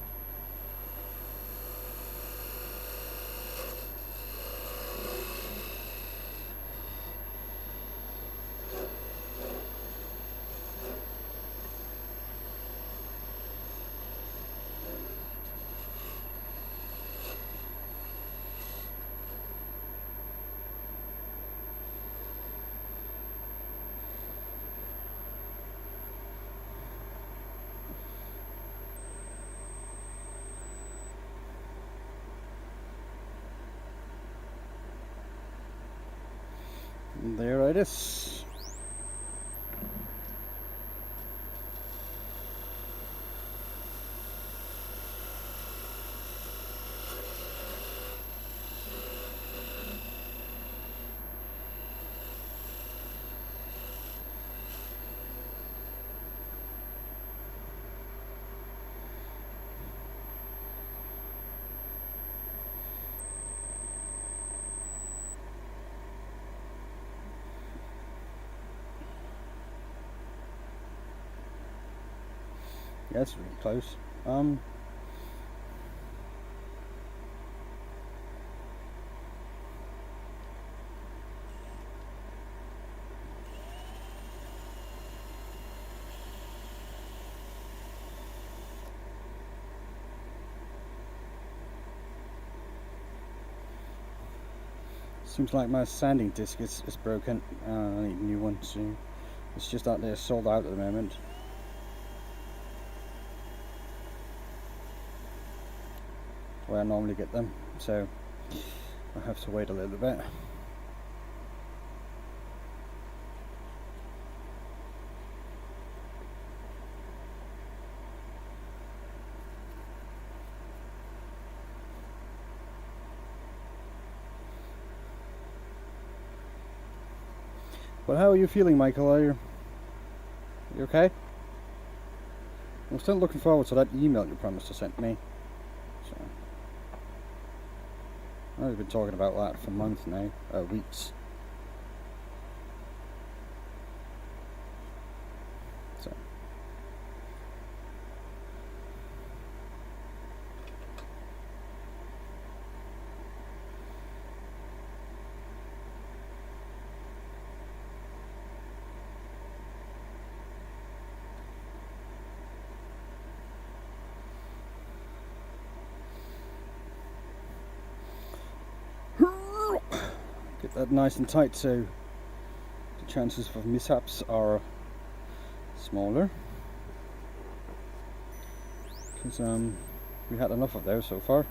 There it is. Yeah, it's really close. Seems like my sanding disc is broken. I need a new one soon. It's just out there sold out at the moment. Where I normally get them, so I have to wait a little bit. But how are you feeling, Michael? Are you okay? I'm still looking forward to that email you promised to send me. So, I've been talking about that for months now, weeks. So. that nice and tight, so the chances of mishaps are smaller, because we had enough of those so far.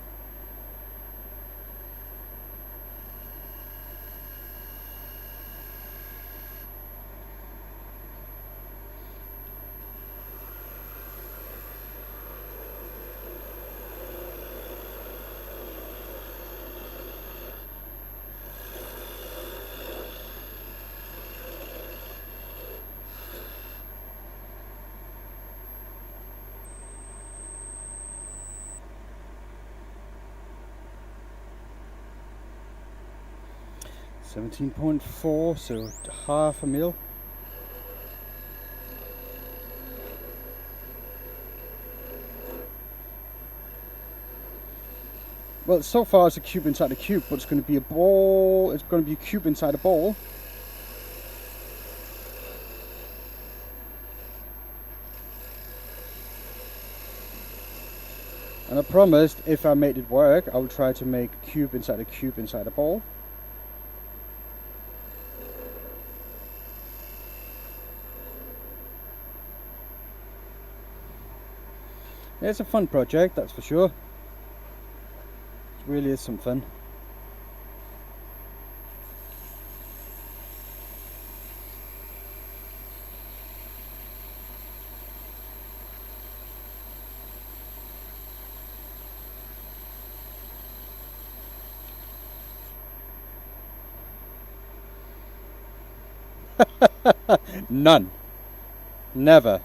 $17.4, so half a mil. Well, so far it's a cube inside a cube, but it's going to be a ball. It's going to be a cube inside a ball. And I promised if I made it work, I would try to make a cube inside a ball. Yeah, it's a fun project, that's for sure. It really is some fun. None. Never.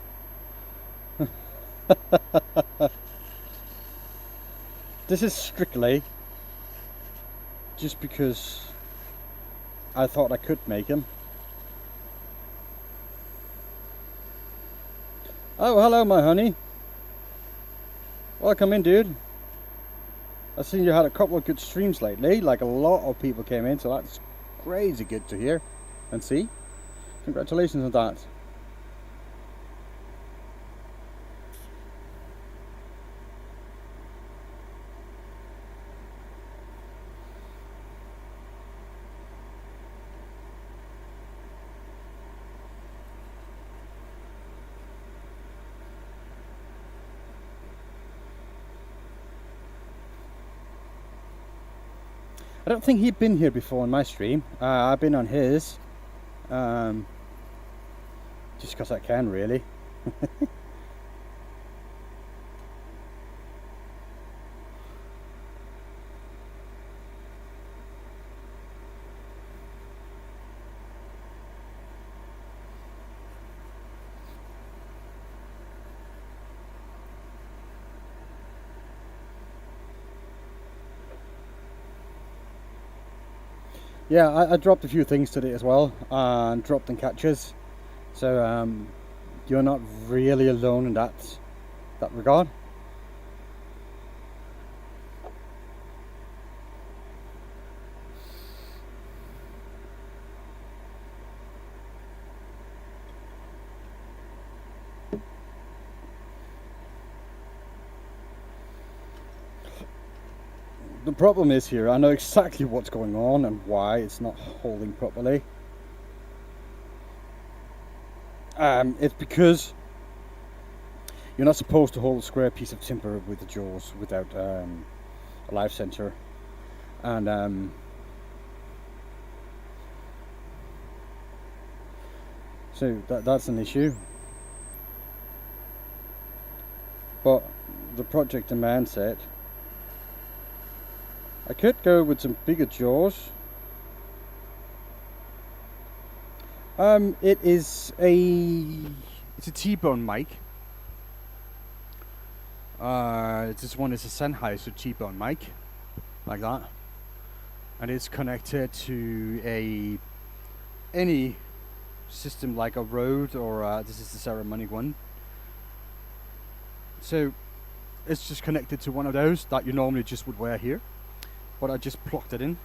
This is strictly just because I thought I could make him. Oh, hello, my honey. Welcome in, dude. I've seen you had a couple of good streams lately. Like, a lot of people came in, so that's crazy good to hear and see. Congratulations on that. I don't think he'd been here before on my stream. I've been on his. Just because I can, really. Yeah, I dropped a few things today as well, and dropped in catches. So you're not really alone in that regard. The problem is here, I know exactly what's going on and why it's not holding properly. It's because you're not supposed to hold a square piece of timber with the jaws without a live center, and so that's an issue. But the project demands it. I could go with some bigger jaws. It's a T-bone mic. This one is a Sennheiser T-bone mic, like that, and it's connected to any system like a Rode, or this is the ceremonic one. So it's just connected to one of those that you normally just would wear here, but I just plugged it in,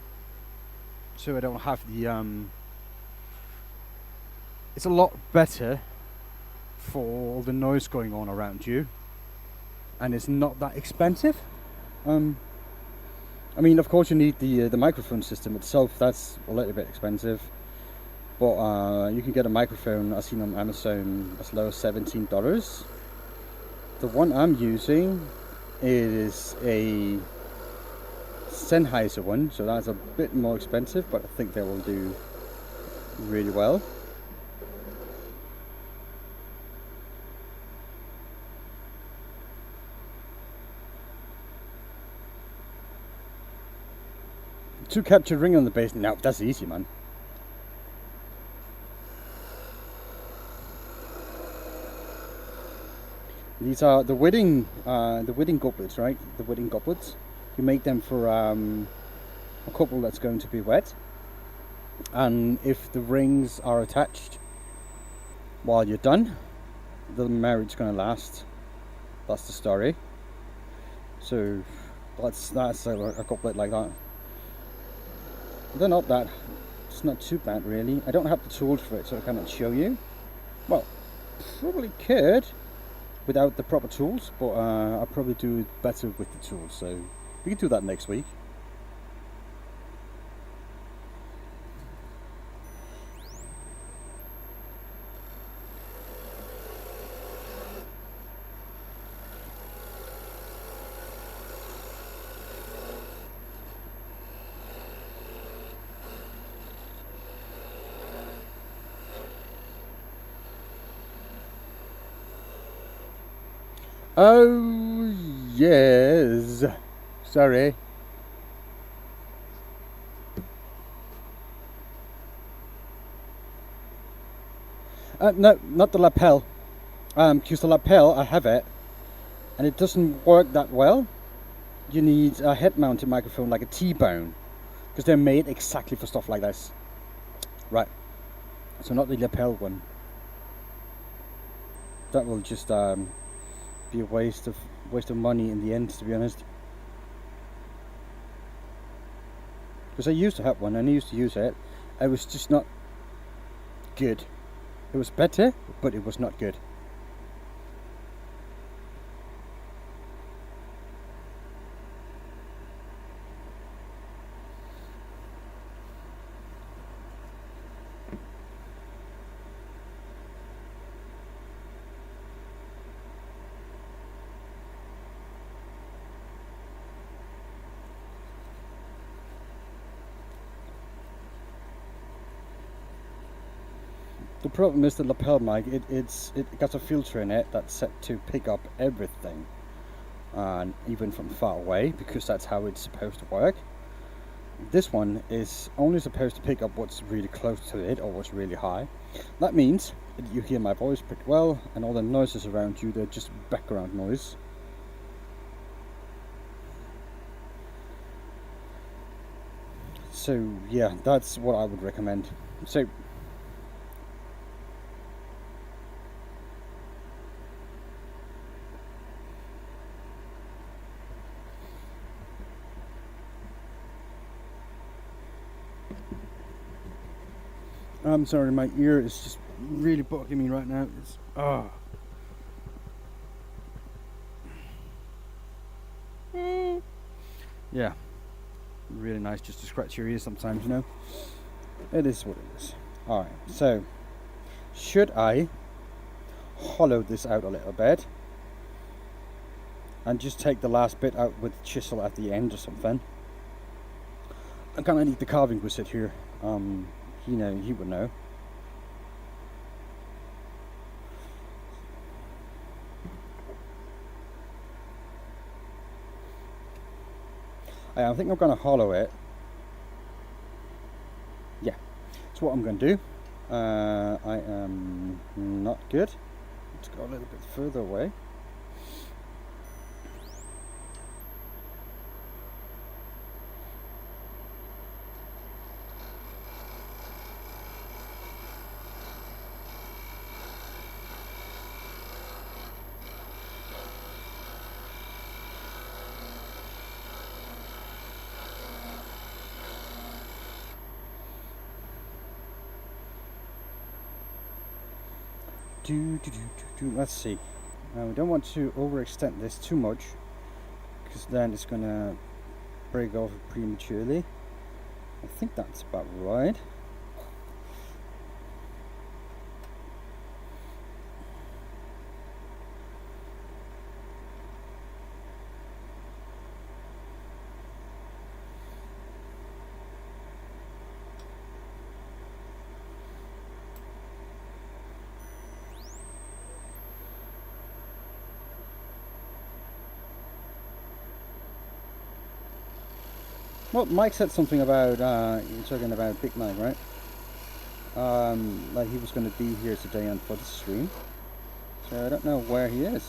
so I don't have the it's a lot better for all the noise going on around you, and it's not that expensive. I mean, of course, you need the microphone system itself. That's a little bit expensive, but you can get a microphone I've seen on Amazon as low as $17. The one I'm using is a Sennheiser one, so that's a bit more expensive, but I think they will do really well. To capture ring on the bass, now that's easy, man. These are the wedding goblets, right? The wedding goblets. You make them for a couple that's going to be wed, and if the rings are attached while you're done, the marriage is going to last. That's the story. So that's a goblet like that. They're not that. It's not too bad, really. I don't have the tools for it, so I cannot show you. Well, probably could without the proper tools, but I'll probably do it better with the tools. So we can do that next week. Oh, yes. Sorry. No, not the lapel. Because the lapel, I have it, and it doesn't work that well. You need a head-mounted microphone like a T-bone, because they're made exactly for stuff like this. Right. So not the lapel one. That will just be a waste of money in the end, to be honest. Because I used to have one and I used to use it. It was just not good. It was better, but it was not good. The problem is the lapel mic, it got a filter in it that's set to pick up everything, and even from far away, because that's how it's supposed to work. This one is only supposed to pick up what's really close to it or what's really high. That means that you hear my voice pretty well, and all the noises around you, they're just background noise. So yeah, that's what I would recommend. So I'm sorry, my ear is just really bugging me right now. It's yeah, really nice just to scratch your ears sometimes, you know. It is what it is. Alright, so should I hollow this out a little bit and just take the last bit out with the chisel at the end or something? I kind of need the carving wizard here. He would know. I think I'm going to hollow it. Yeah, that's what I'm going to do. I am not good. Let's go a little bit further away. Let's see. Now we don't want to overextend this too much, because then it's gonna break off prematurely. I think that's about right. Well, Mike said something about, you're talking about Big Mike, right? Like he was going to be here today on for the stream. So I don't know where he is.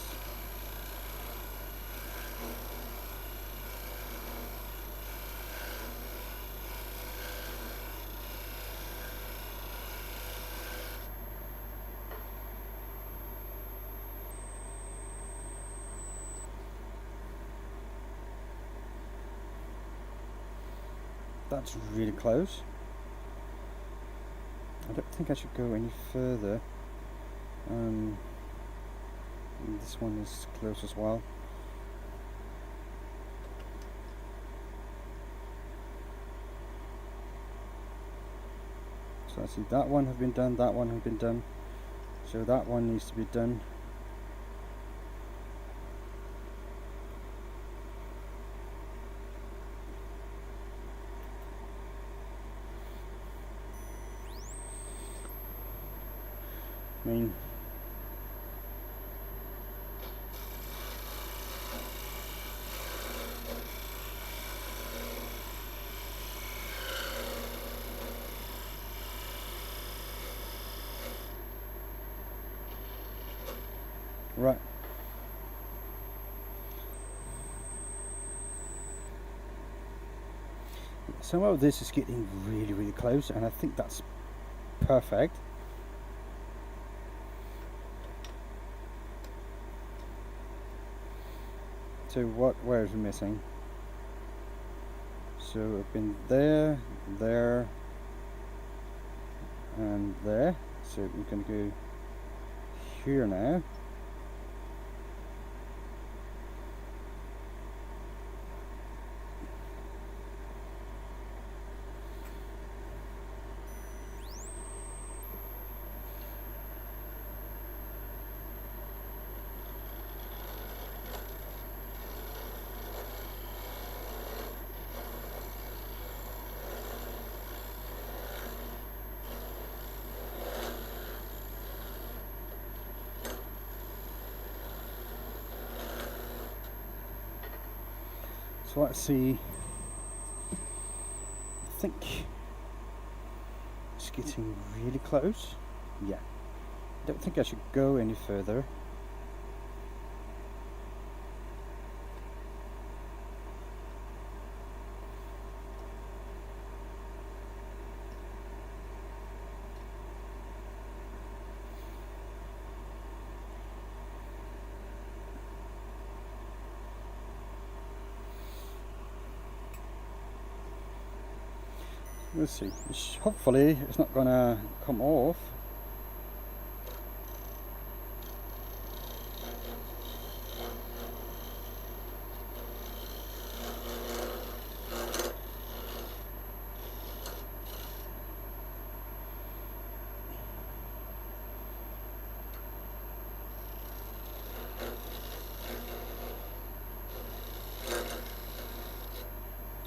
That's really close. I don't think I should go any further. This one is close as well. So I see that one has been done, that one has been done. So that one needs to be done. I mean, right. Some of this is getting really, really close, and I think that's perfect. So where is it missing? So I've been there, there, and there. So we can go here now. So let's see. I think it's getting really close. Yeah. I don't think I should go any further. We'll see. Hopefully it's not gonna come off.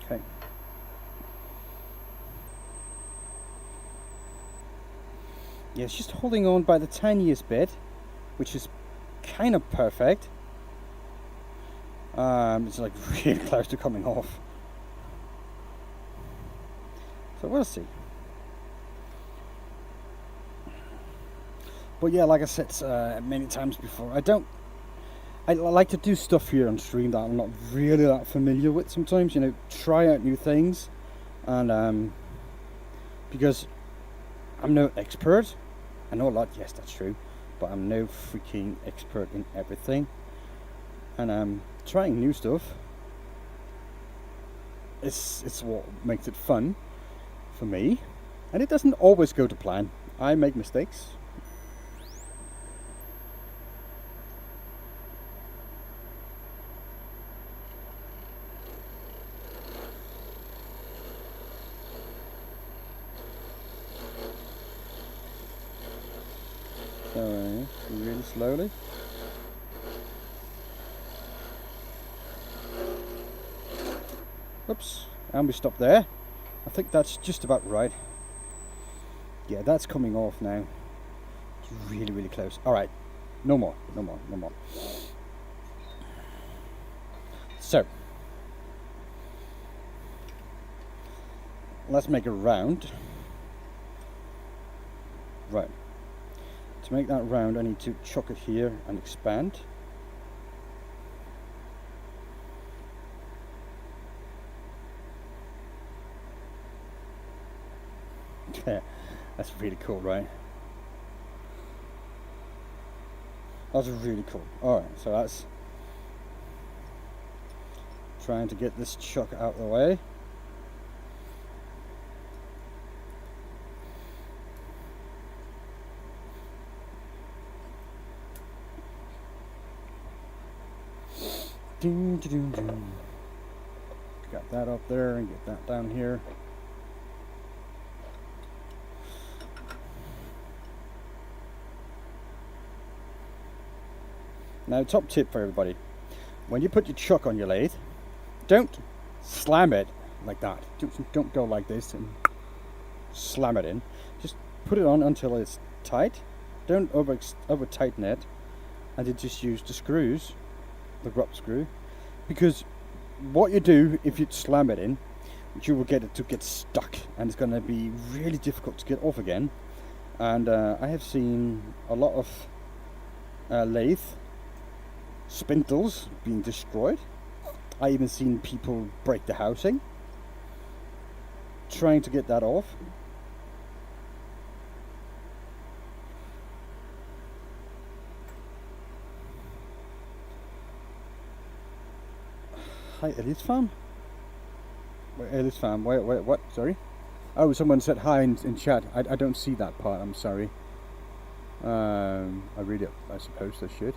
Okay. Yeah, it's just holding on by the tiniest bit, which is kind of perfect. It's like really close to coming off. So we'll see. But yeah, like I said many times before, I like to do stuff here on stream that I'm not really that familiar with sometimes, you know, try out new things. And because I'm no expert, I know a lot, yes, that's true, but I'm no freaking expert in everything. And trying new stuff, it's what makes it fun for me. And it doesn't always go to plan. I make mistakes. So really slowly. Oops, and we stop there. I think that's just about right. Yeah, that's coming off now. It's really, really close. All right, no more, no more, no more. So let's make a round. Right. To make that round, I need to chuck it here and expand. Yeah, that's really cool, right? That's really cool. Alright, so that's trying to get this chuck out of the way. Got that up there and get that down here. Now, top tip for everybody: when you put your chuck on your lathe, don't slam it like that. Don't go like this and slam it in. Just put it on until it's tight. Don't over tighten it, and you just use the screws, the grub screw, because what you do if you slam it in, you will get it to get stuck, and it's going to be really difficult to get off again. And I have seen a lot of lathe spindles being destroyed. I even seen people break the housing trying to get that off. Hi, Ellis Farm. Wait, Ellis Farm. Wait, what? Sorry. Oh, someone said hi in chat. I don't see that part. I'm sorry. I read it. I suppose I should.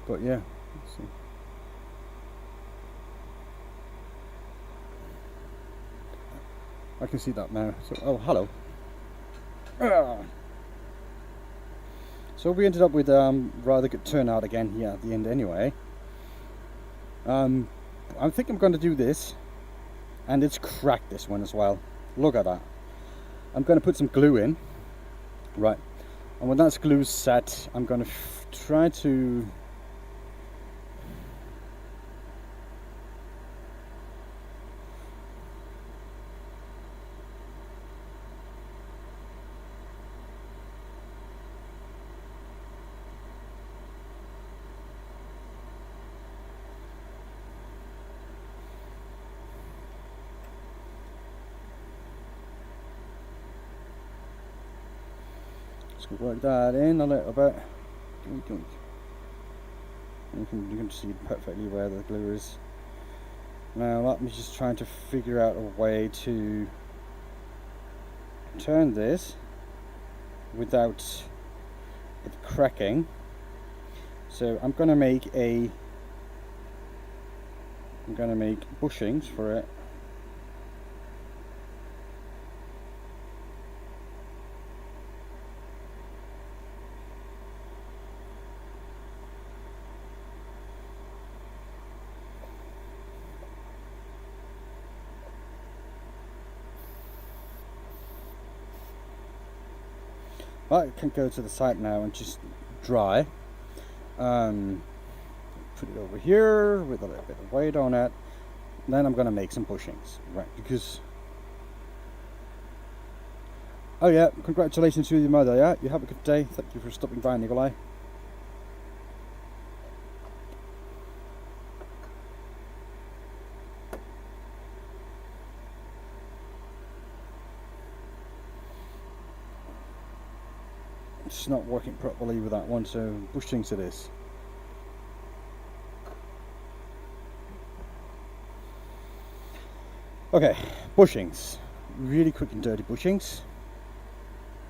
But yeah, let's see. I can see that now. So, oh, hello. So we ended up with rather good turnout again here at the end anyway. I think I'm going to do this, and it's cracked, this one as well. Look at that. I'm going to put some glue in, right, and when that's glue set, I'm going to try to work that in a little bit. You can see perfectly where the glue is. Now let me just trying to figure out a way to turn this without it cracking. So I'm gonna make bushings for it. I can go to the site now and just dry. Put it over here with a little bit of weight on it. Then I'm going to make some bushings, right? Because, oh yeah, congratulations to your mother. Yeah, you have a good day. Thank you for stopping by, Nikolai. It's not working properly with that one, so bushings it is. Okay, bushings. Really quick and dirty bushings.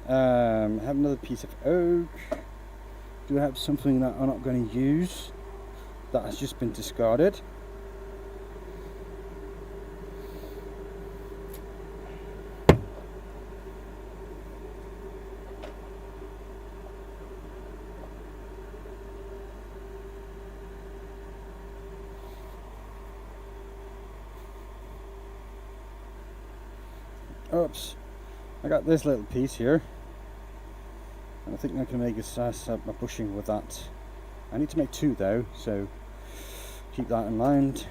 Have another piece of oak. Do I have something that I'm not going to use that has just been discarded? Oops. I got this little piece here. And I think I can make a bushing with that. I need to make 2 though, so keep that in mind.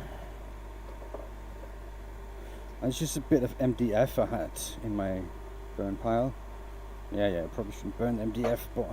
And it's just a bit of MDF I had in my burn pile. Yeah, probably shouldn't burn MDF, but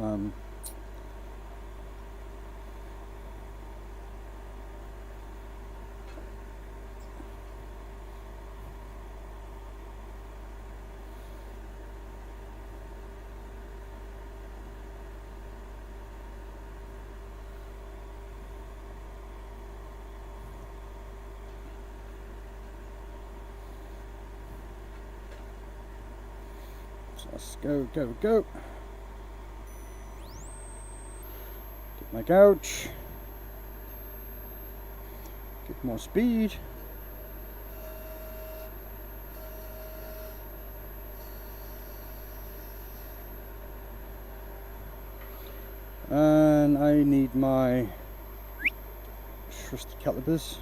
so let's go. Get my gouge. Get more speed. And I need my trusty calipers.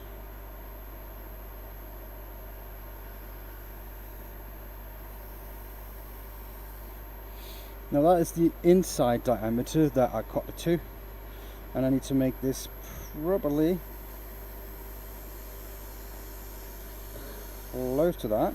Now that is the inside diameter that I cut it to, and I need to make this probably close to that.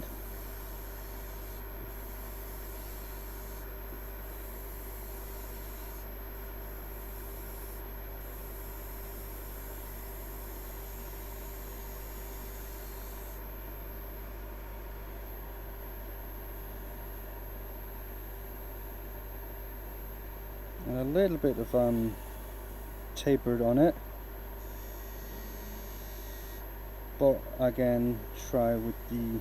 And a little bit of tapered on it, but again try with the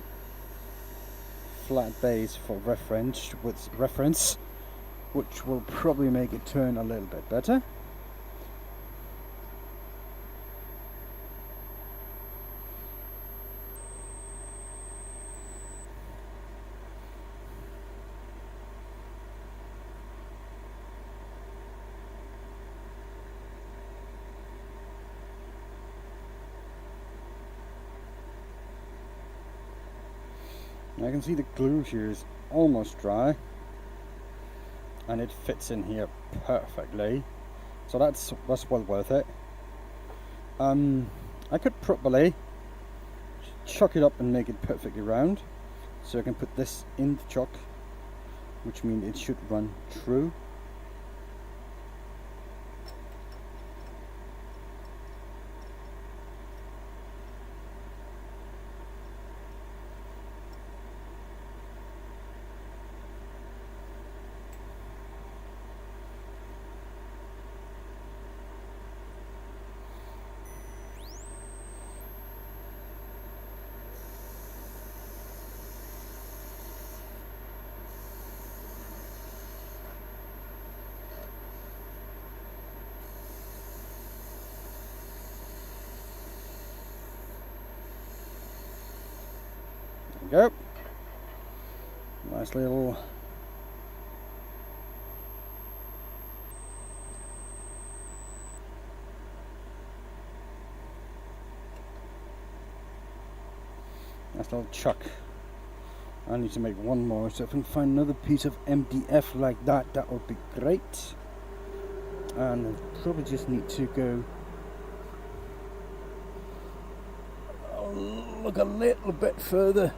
flat base for reference, which will probably make it turn a little bit better. I can see the glue here is almost dry, and it fits in here perfectly, so that's well worth it. I could probably chuck it up and make it perfectly round, so I can put this in the chuck, which means it should run true. There we go. Nice little chuck. I need to make one more, so if I can find another piece of MDF like that, that would be great. And I probably just need to go look a little bit further.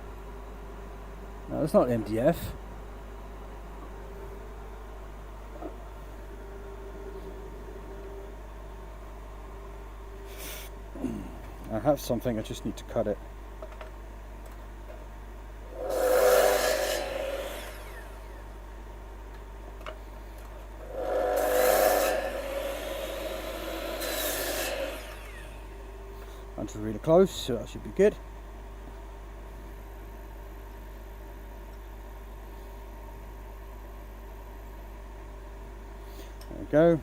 No, it's not MDF. I have something, I just need to cut it. That's really close, so that should be good. There we go.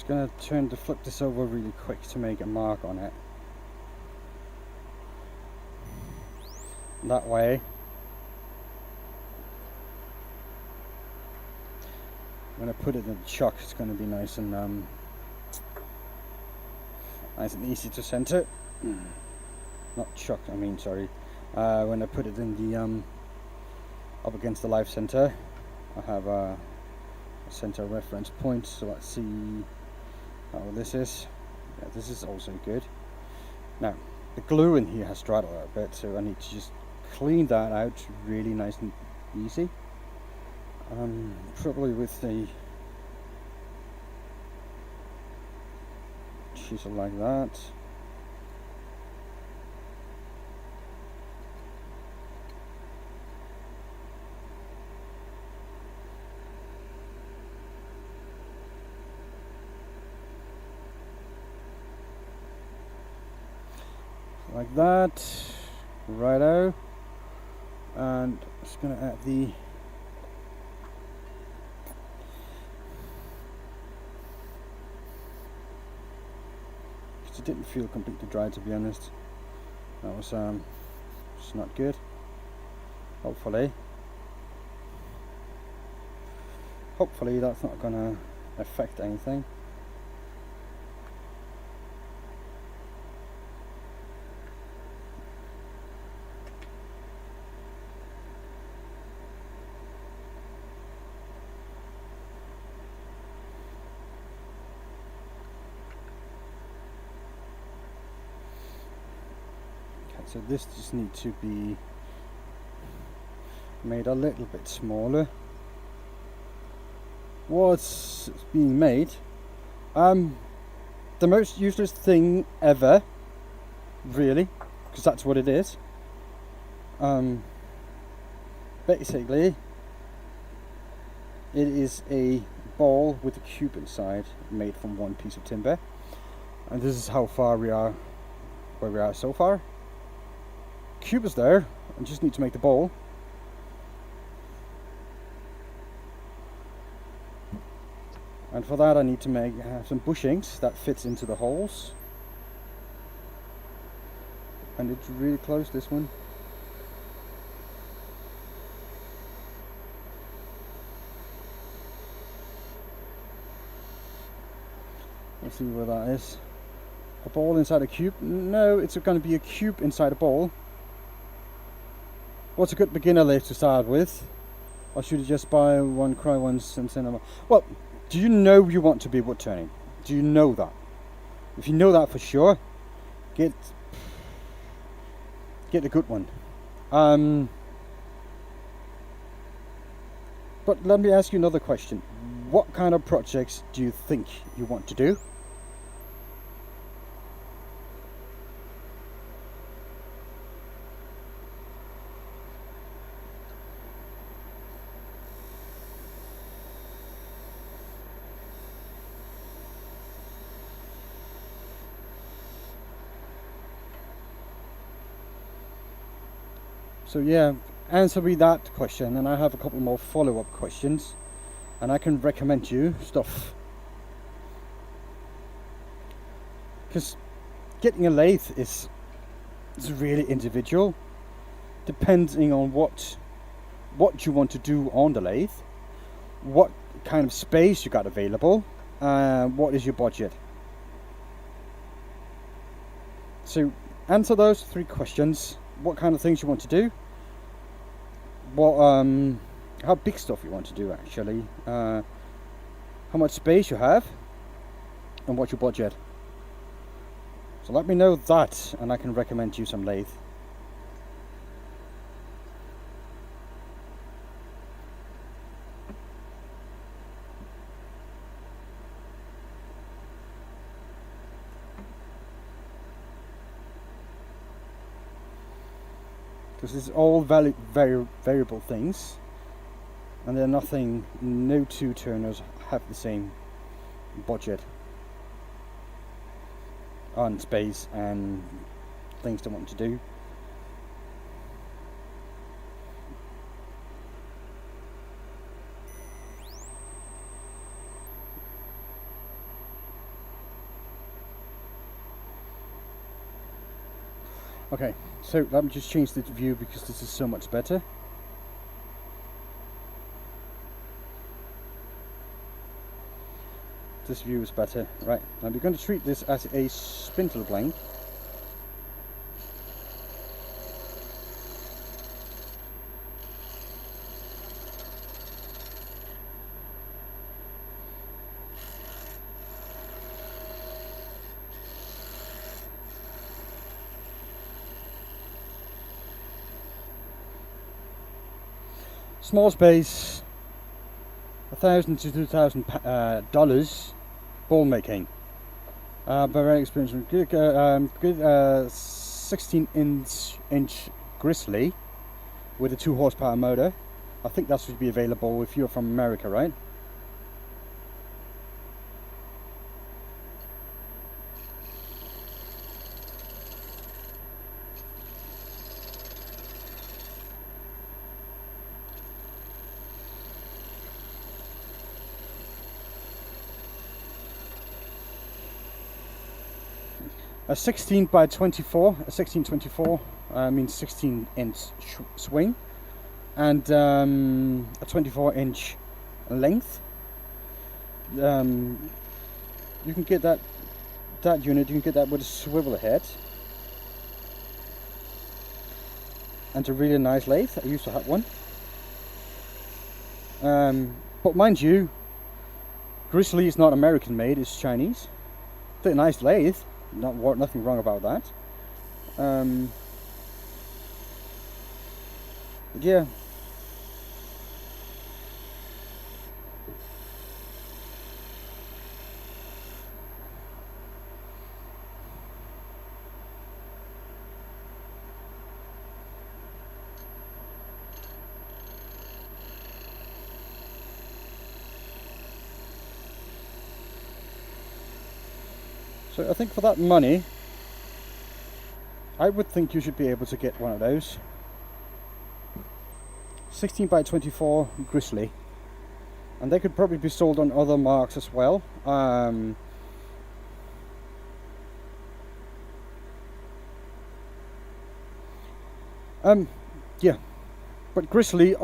just going to flip this over really quick to make a mark on it. That way when I put it in the chuck, it's going to be nice and easy to center. Not chuck, I mean, sorry. When I put it in the up against the Lathe center, I have a center reference point. So let's see how this is. Yeah, this is also good. Now the glue in here has dried a little bit, so I need to just clean that out really nice and easy. Probably with the chisel like that. Like that, righto, and I'm just going to add the it didn't feel completely dry, to be honest. That was just not good. Hopefully that's not gonna affect anything. So this just needs to be made a little bit smaller. What's being made? The most useless thing ever, really, because that's what it is. Basically, it is a ball with a cube inside, made from one piece of timber, and this is how far we are, where we are so far. Cube is there, I just need to make the ball. And for that I need to make some bushings that fits into the holes. And it's really close, this one. Let's see where that is. A ball inside a cube? No, it's going to be a cube inside a ball. What's a good beginner lathe to start with? Or should you just buy one, cry once and send them? Well, do you know you want to be wood turning? Do you know that? If you know that for sure, get a good one. But let me ask you another question. What kind of projects do you think you want to do? So yeah, answer me that question, and I have a couple more follow-up questions, and I can recommend you stuff. Because getting a lathe is really individual, depending on what you want to do on the lathe, what kind of space you got available, what is your budget. So answer those 3 questions. What kind of things you want to do, how big stuff you want to do actually, how much space you have, and what's your budget. So let me know that, and I can recommend you some lathe. Because it's all variable things, and they're nothing. No 2 turners have the same budget on space and things they want to do. Okay, so let me just change the view because this is so much better. This view is better. Right, now we're going to treat this as a spindle blank. Small space, $1,000 to $2,000 ball making. Very experienced. Good 16-inch grizzly with a 2 horsepower motor. I think that should be available if you're from America, right? A 16 by 24, a 1624 means 16-inch swing, and a 24-inch length. You can get that unit. You can get that with a swivel head and a really nice lathe. I used to have one, but mind you, Grizzly is not American made; it's Chinese. It's a nice lathe. Nothing wrong about that. Yeah. So I think for that money, I would think you should be able to get one of those. 16 by 24 Grizzly. And they could probably be sold on other marks as well. Yeah. But Grizzly,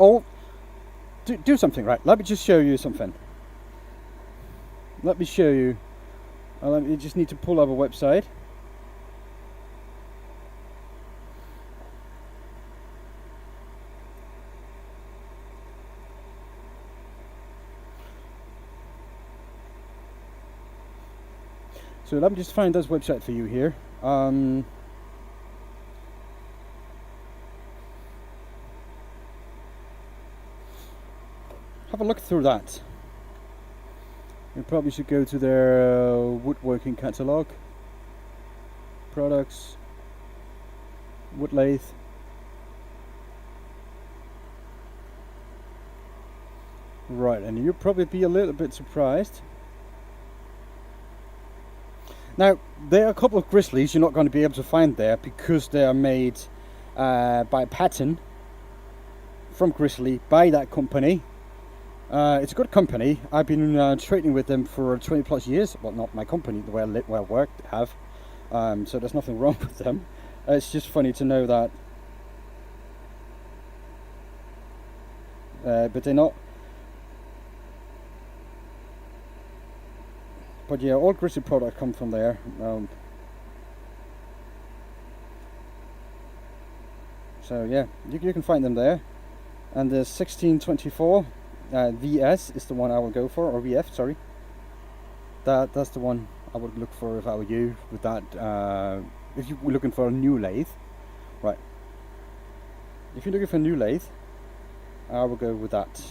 do something, right? Let me just show you something. Let me show you. You just need to pull up a website. So let me just find this website for you here. Have a look through that. You probably should go to their woodworking catalog, products, wood lathe. Right, and you'll probably be a little bit surprised. Now, there are a couple of Grizzlies you're not going to be able to find there because they are made by pattern from Grizzly by that company. It's a good company. I've been trading with them for 20 plus years. Well, not my company, the way I work have. So there's nothing wrong with them. It's just funny to know that. But they're not. But yeah, all Grizzly products come from there. So yeah, you can find them there. And the 1624 VS is the one I will go for, or VF, sorry. That's the one I would look for if I were you. With that, if you were looking for a new lathe, right? If you're looking for a new lathe, I will go with that.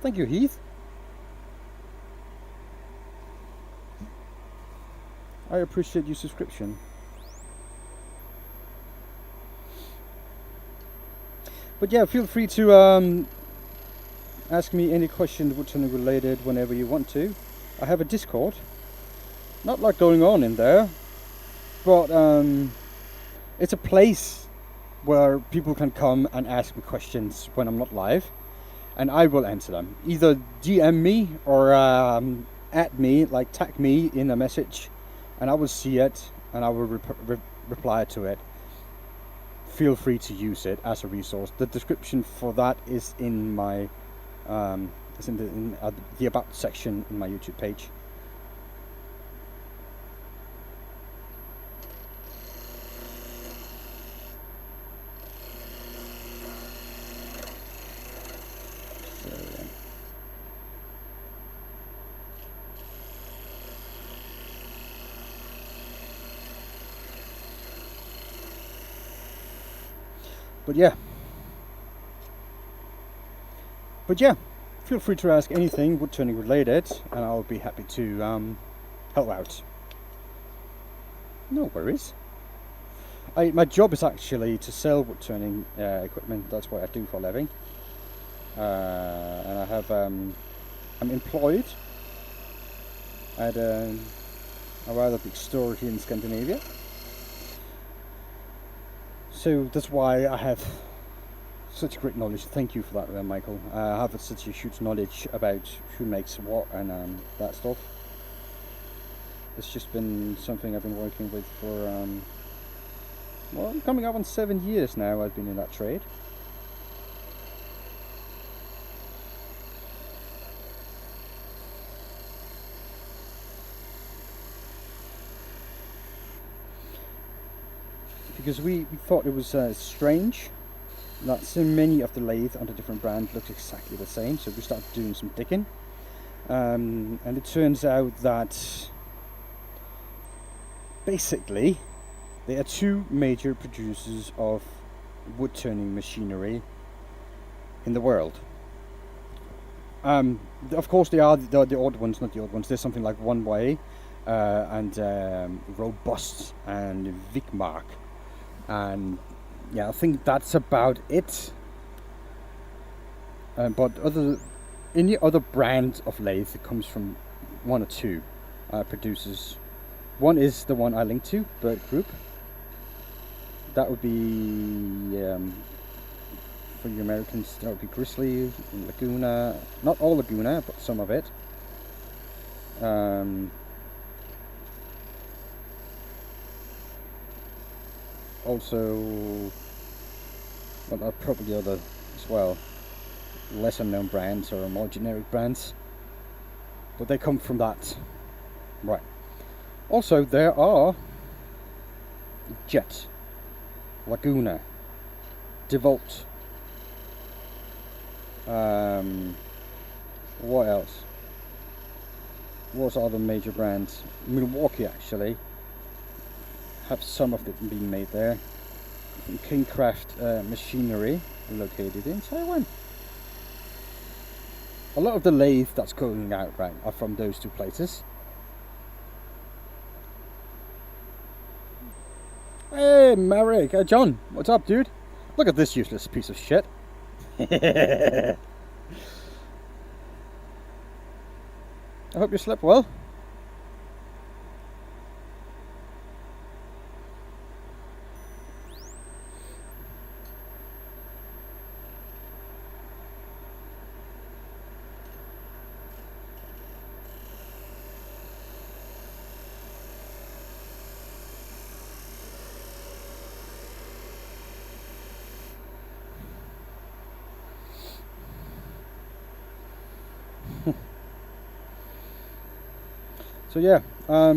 Thank you, Heath. I appreciate your subscription. But yeah, feel free to ask me any question woodturning related whenever you want to. I have a Discord. Not a lot going on in there, but it's a place where people can come and ask me questions when I'm not live. and I will answer them. Either DM me or at me, like tag me in a message, and I will see it and I will reply to it. Feel free to use it as a resource. The description for that is in my is in the about section in my YouTube page. But yeah, feel free to ask anything woodturning related, and I'll be happy to help out. No worries. My job is actually to sell woodturning equipment. That's what I do for a living, and I have I'm employed at a rather big store here in Scandinavia. So that's why I have such great knowledge. Thank you for that, Michael. I have such a huge knowledge about who makes what and that stuff. It's just been something I've been working with for, well, coming up on 7 years now I've been in that trade. Because we thought it was strange that so many of the lathe under different brands look exactly the same, so we started doing some digging, and it turns out that basically there are two major producers of wood turning machinery in the world. Of course they are the odd ones, not the odd ones. There's something like One Way and Robust and Vigmark. And yeah, I think that's about it. But any other brand of lathe, it comes from one or two producers. One is the one I linked to, Bird Group. That would be for you Americans. That would be Grizzly, Laguna. Not all Laguna, but some of it. Also, well, probably other as well, lesser known brands or more generic brands, but they come from that. Right. Also, there are Jet, Laguna, DeVault. What else? What are the major brands? Milwaukee actually have some of it being made there. Kingcraft Machinery, located in Taiwan. A lot of the lathe that's going out right are from those two places. Hey Marek, John, what's up, dude? Look at this useless piece of shit. I hope you slept well. So yeah, so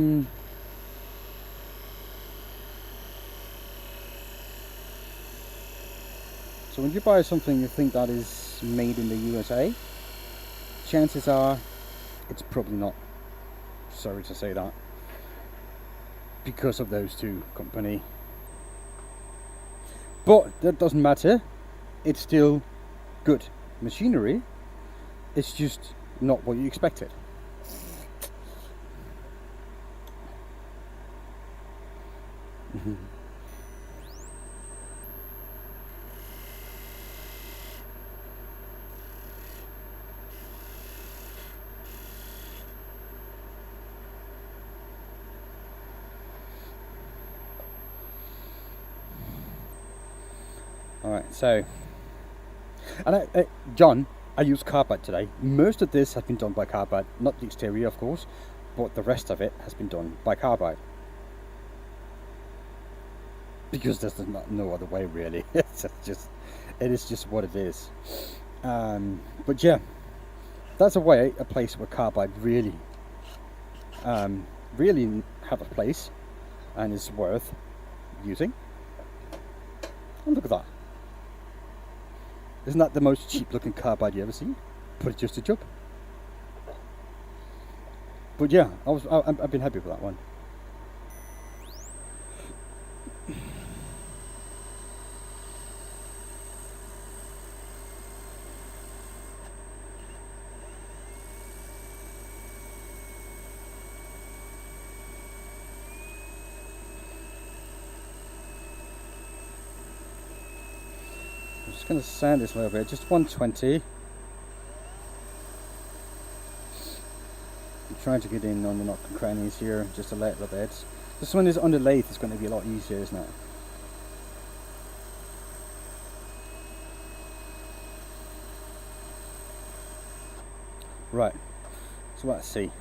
when you buy something you think that is made in the USA, chances are it's probably not. Sorry to say that, because of those two companies. But that doesn't matter, it's still good machinery. It's just not what you expected. Alright, so, and John, I used carbide today. Most of this has been done by carbide, not the exterior of course, but the rest of it has been done by carbide. Because there's no other way really. It is just what it is. But yeah, that's a place where carbide really have a place and is worth using. And look at that. Isn't that the most cheap looking carbide you ever seen? But it's just a job. But yeah, I've been happy with that one. I'm just going to sand this a little bit, just 120. I'm trying to get in on the nook and crannies here just a little bit. This one is on the lathe, it's going to be a lot easier, isn't it? Right, so let's see.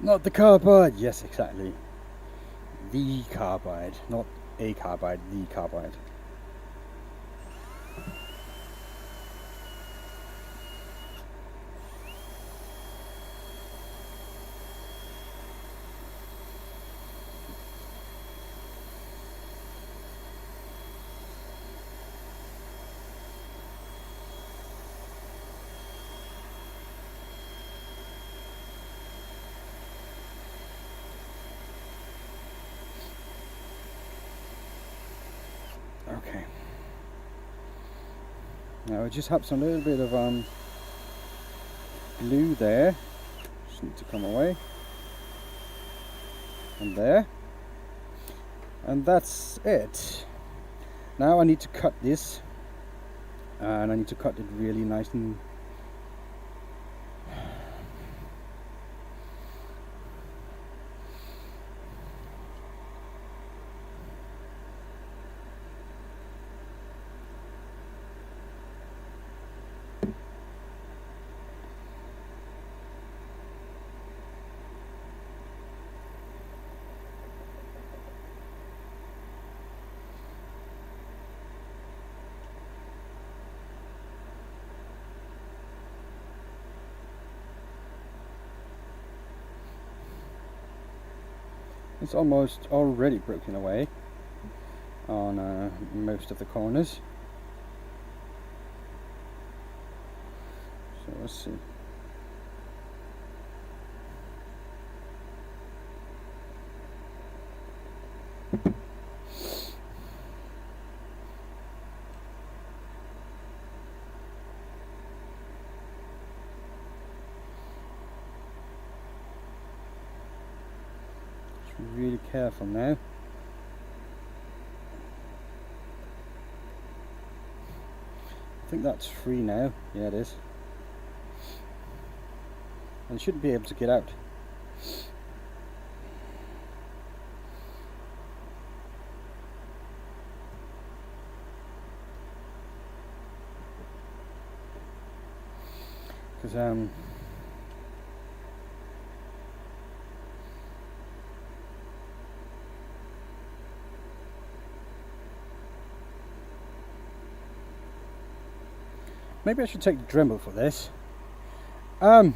Not the carbide, yes, exactly. The carbide, not a carbide, the carbide. Okay. Now I just have some little bit of glue there. Just need to come away. And there. And that's it. Now I need to cut this. And I need to cut it really nice and it's almost already broken away on most of the corners. So let's see. Really careful now. I think that's free now. Yeah, it is. And shouldn't be able to get out. Because maybe I should take the Dremel for this. Trying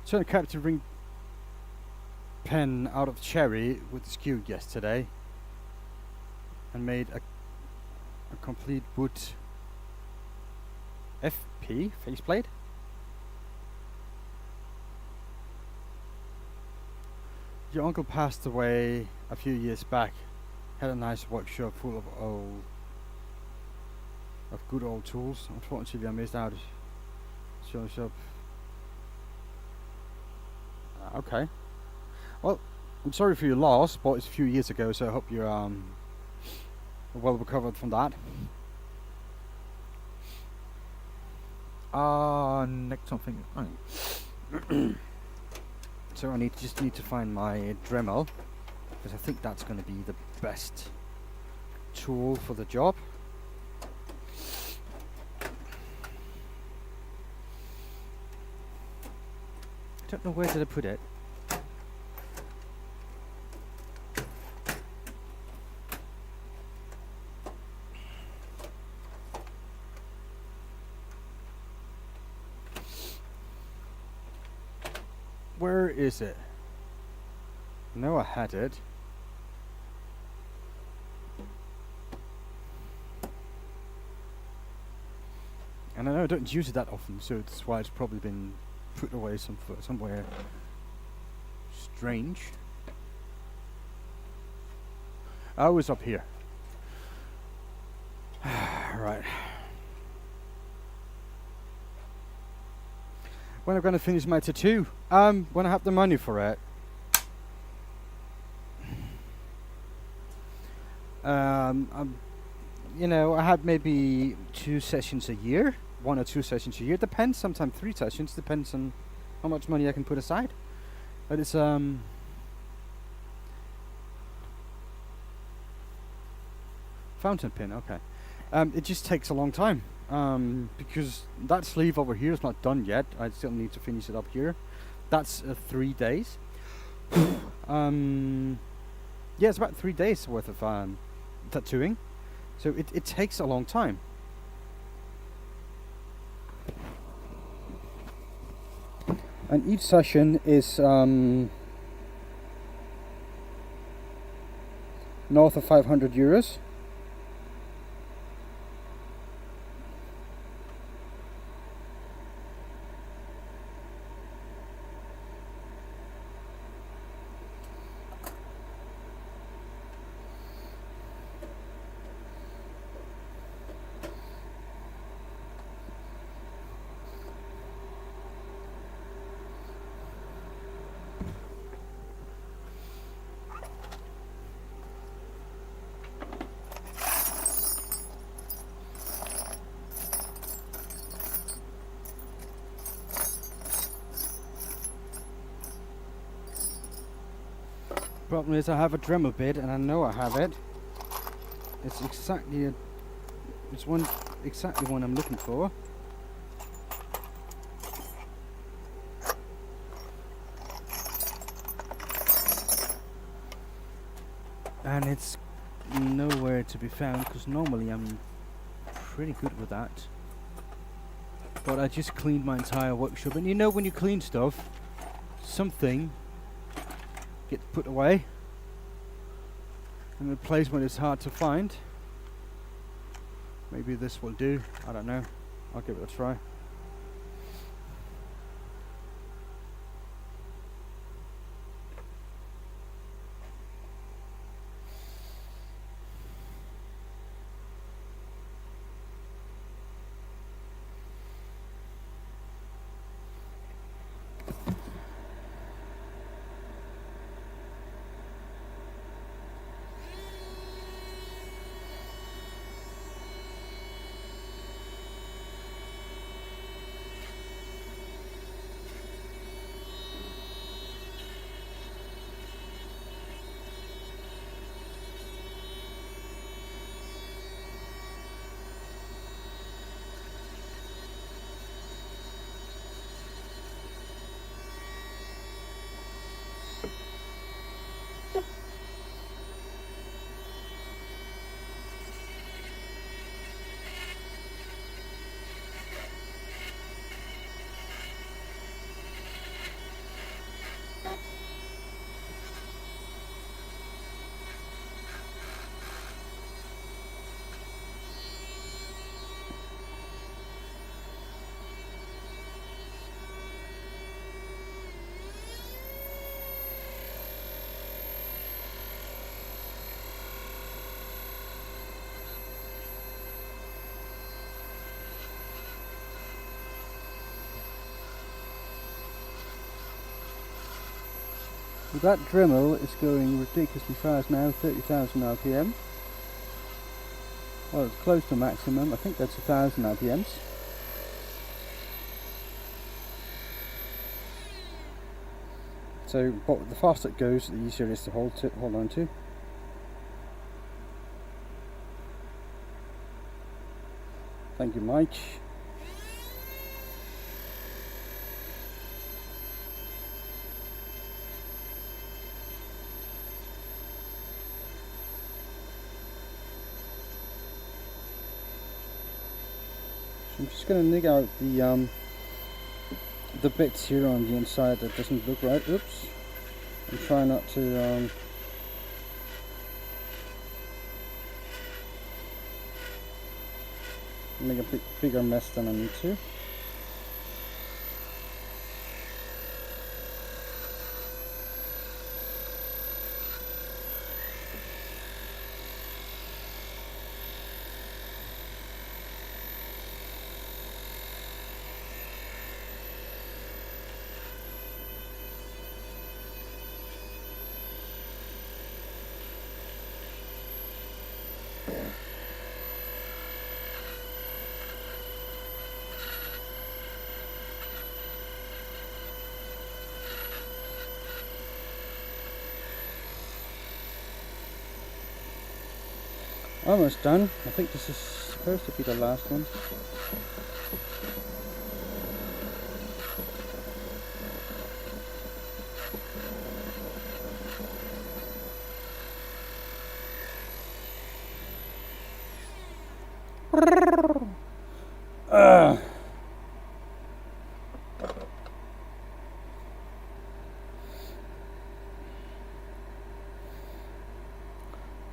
to capture ring pen out of cherry with the skew yesterday and made a complete wood FP faceplate. Your uncle passed away a few years back. Had a nice workshop full of good old tools. Unfortunately, I missed out. Shows up. Okay. Well, I'm sorry for your loss, but it's a few years ago, so I hope you're well recovered from that. Next something. So I just need to find my Dremel, because I think that's going to be the best tool for the job. I don't know where did I put it. Where is it? I know I had it. And I know I don't use it that often, so that's why it's probably been put away somewhere strange. Oh, it was up here. Right. When I'm going to finish my tattoo? When I have the money for it. You know, I have maybe 2 sessions a year, 1 or 2 sessions a year. Depends. Sometimes 3 sessions. Depends on how much money I can put aside. But it's fountain pen. Okay. It just takes a long time. Because that sleeve over here is not done yet. I still need to finish it up here. That's 3 days. Yeah, it's about 3 days worth of tattooing. So it takes a long time. And each session is north of 500 euros. Problem is I have a Dremel bit and I know I have it. It's exactly exactly one I'm looking for. And it's nowhere to be found because normally I'm pretty good with that. But I just cleaned my entire workshop, and you know when you clean stuff, something gets put away and replacement is hard to find. Maybe this will do, I don't know. I'll give it a try. That Dremel is going ridiculously fast now, 30,000 RPM. Well, it's close to maximum. I think that's 1,000 RPMs. So, but the faster it goes, the easier it is to hold on to. Thank you, Mike. So I'm just going to nig out the bits here on the inside that doesn't look right. Oops. And try not to make a bigger mess than I need to. Almost done. I think this is supposed to be the last one.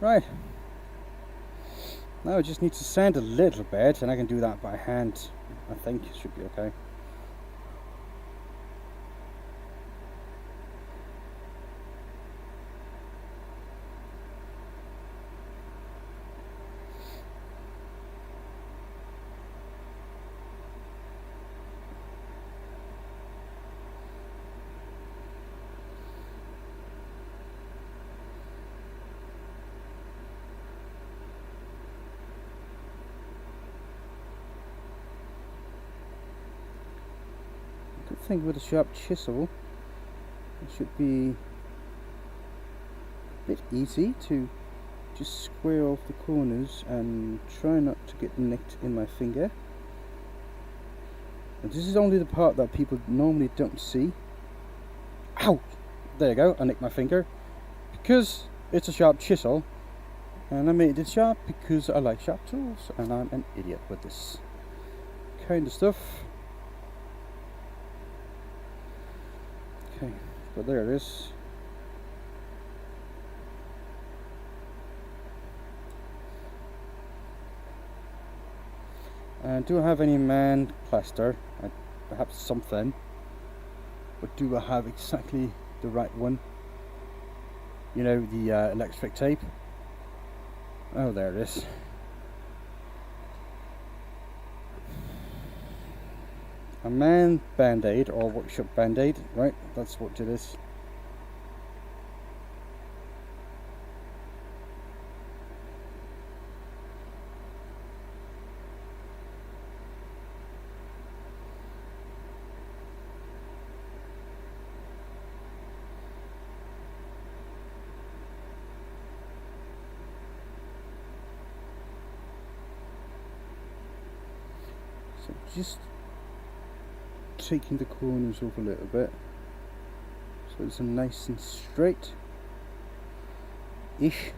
Right. Now I just need to sand a little bit, and I can do that by hand. I think it should be okay. Good thing with a sharp chisel, it should be a bit easy to just square off the corners and try not to get nicked in my finger. And this is only the part that people normally don't see. Ow! There you go, I nicked my finger. Because it's a sharp chisel, and I made it sharp because I like sharp tools, and I'm an idiot with this kind of stuff. Okay, but there it is. Do I have any man plaster? Perhaps something. But do I have exactly the right one? You know, the electric tape. Oh, there it is. A man band-aid, or workshop band-aid, right? That's what it is. So just taking the corners off a little bit so it's nice and straight ish.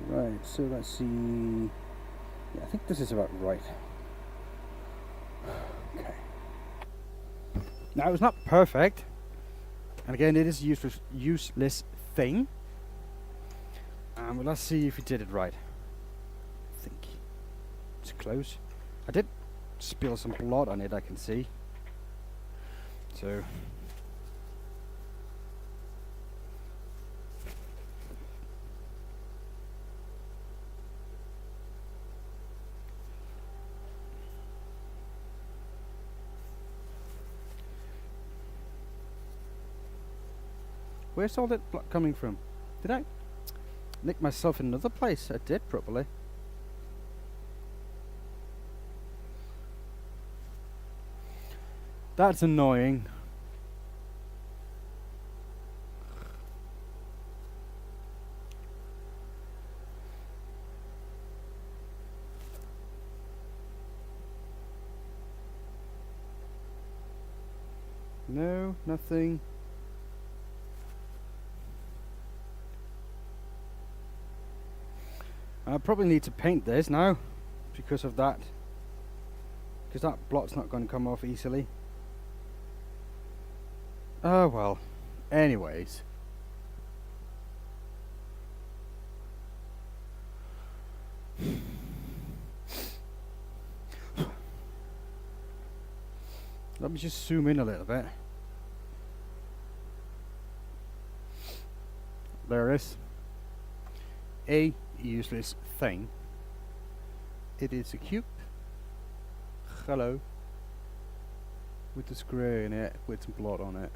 Right, so let's see. Yeah, I think this is about right. Okay. Now it's not perfect, and again, it is a useless thing. But let's see if we did it right. I think it's close. I did spill some blood on it, I can see. So where's all that blood coming from? Did I nick myself in another place? I did, probably. That's annoying. No, nothing. I probably need to paint this now because of that. Because that blot's not going to come off easily. Oh well. Anyways. Let me just zoom in a little bit. There it is. A useless thing. It is a cube. Hello. With the square in it, with some blood on it.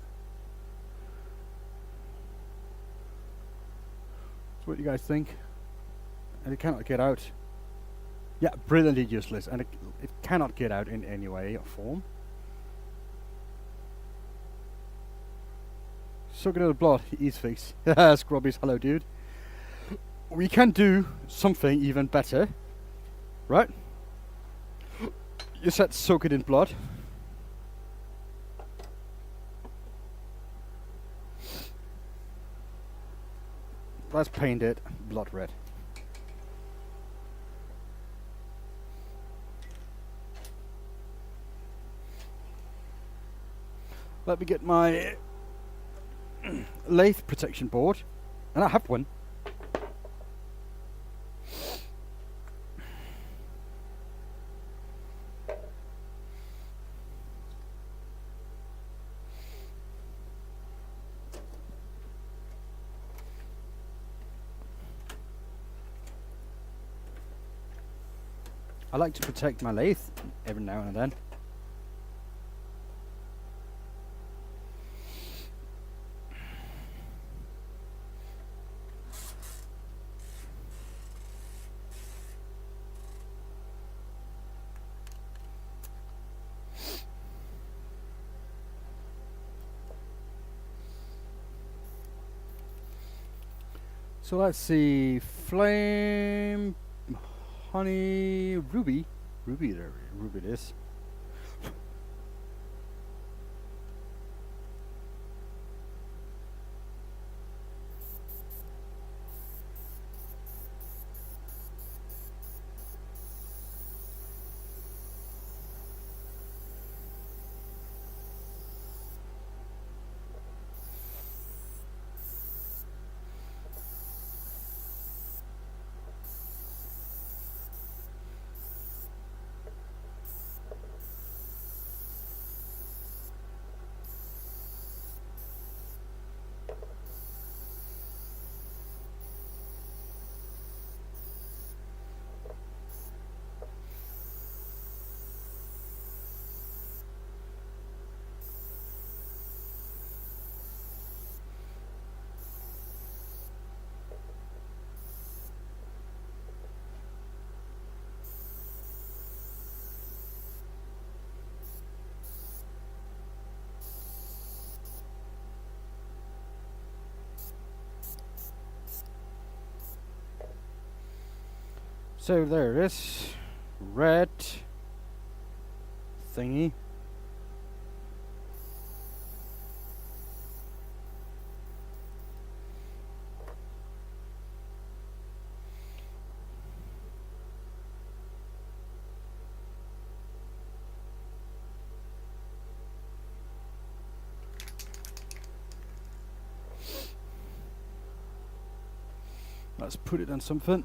So what do you guys think? And it cannot get out. Yeah, brilliantly useless, and it cannot get out in any way or form. Sucking at the blood, ease face. Scrubbies, hello dude. We can do something even better, right? You said soak it in blood. Let's paint it blood red. Let me get my lathe protection board, and I have one. I like to protect my lathe every now and then. So let's see, flame, honey, ruby it is. So there it is, red thingy. Let's put it on something.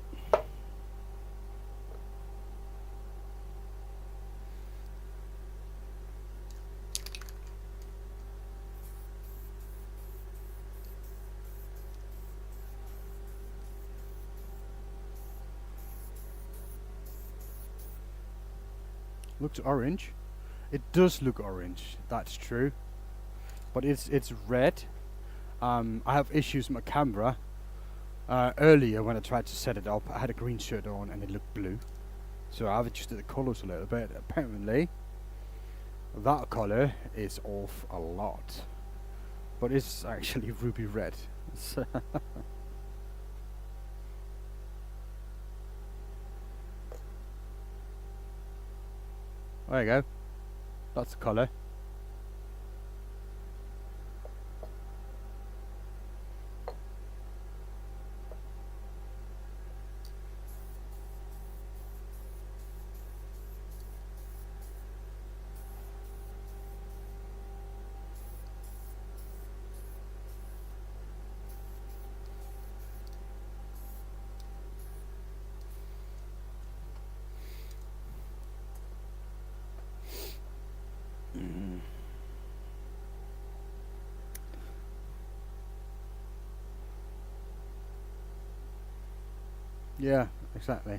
Looks orange. It does look orange, that's true. But it's red. I have issues with my camera. Earlier when I tried to set it up, I had a green shirt on and it looked blue. So I've adjusted the colours a little bit. Apparently, that colour is off a lot. But it's actually ruby red. There you go. That's the colour. Yeah, exactly.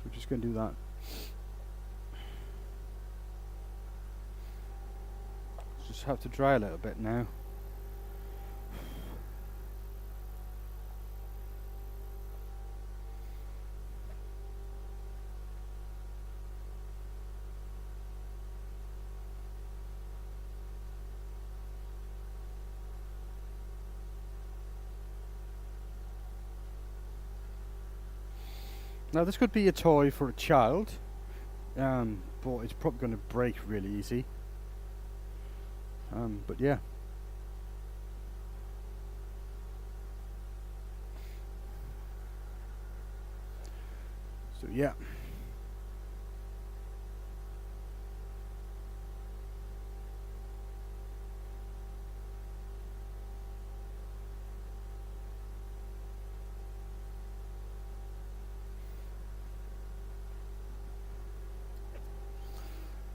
We're just going to do that. Just have to dry a little bit now. Now this could be a toy for a child, but it's probably going to break really easy. But yeah. So yeah.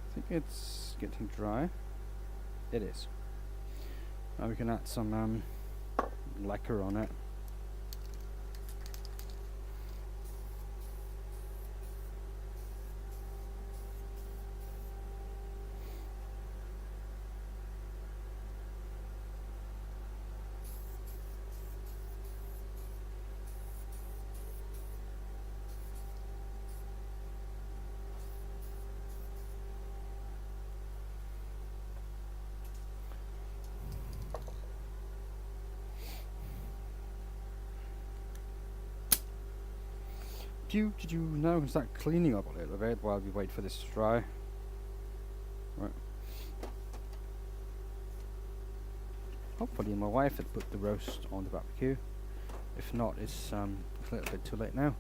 I think it's getting dry. It is. Now we can add some lacquer on it. Did you now can start cleaning up a little bit while we wait for this to dry. Right. Hopefully my wife had put the roast on the barbecue. If not, it's a little bit too late now.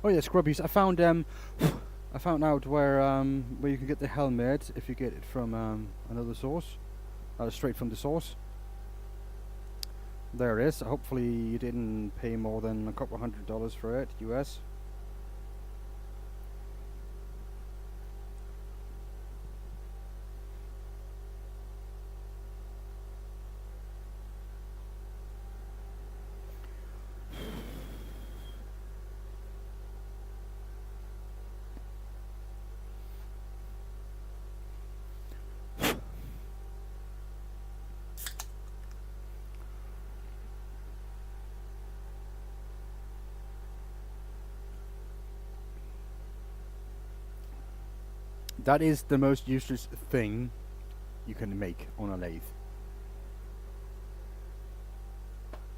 Oh yeah, scrubbies. I found out where you can get the helmet if you get it from another source, straight from the source. There it is. Hopefully you didn't pay more than a couple $100 for it, US. That is the most useless thing you can make on a lathe.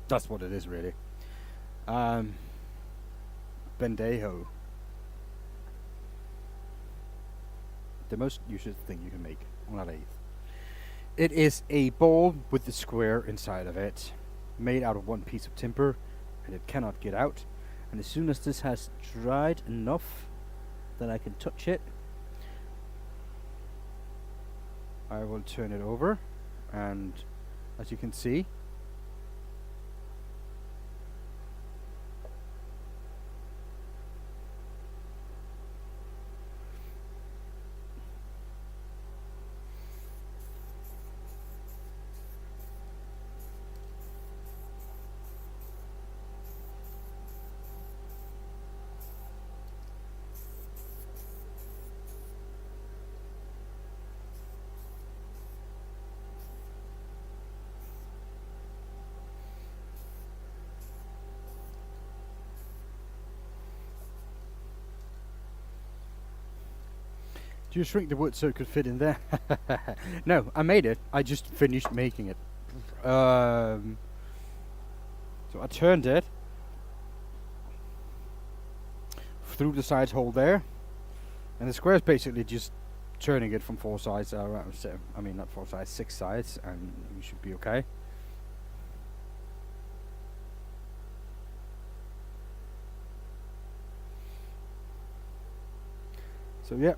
That's what it is, really. Bendejo. The most useless thing you can make on a lathe. It is a ball with the square inside of it, made out of one piece of timber, and it cannot get out. And as soon as this has dried enough that I can touch it, I will turn it over, and as you can see, Do you shrink the wood so it could fit in there? No, I made it. I just finished making it. So I turned it through the side hole there, and the square is basically just turning it from 4 sides around. So, I mean, not 4 sides, 6 sides, and you should be okay. So yeah.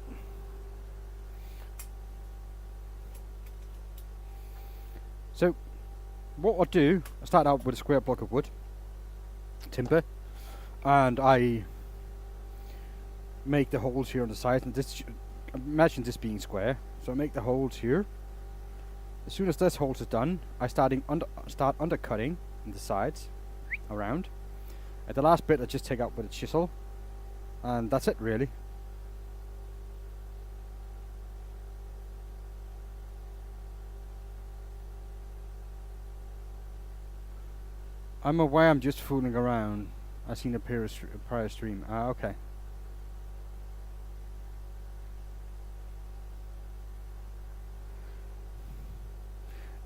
So what I'll do, I start out with a square block of wood, timber, and I make the holes here on the side. And this, imagine this being square, so I make the holes here. As soon as this hole is done, I start undercutting in the sides around. At the last bit, I just take out with a chisel, and that's it really. I'm aware I'm just fooling around. I've seen a prior stream. Ah, okay.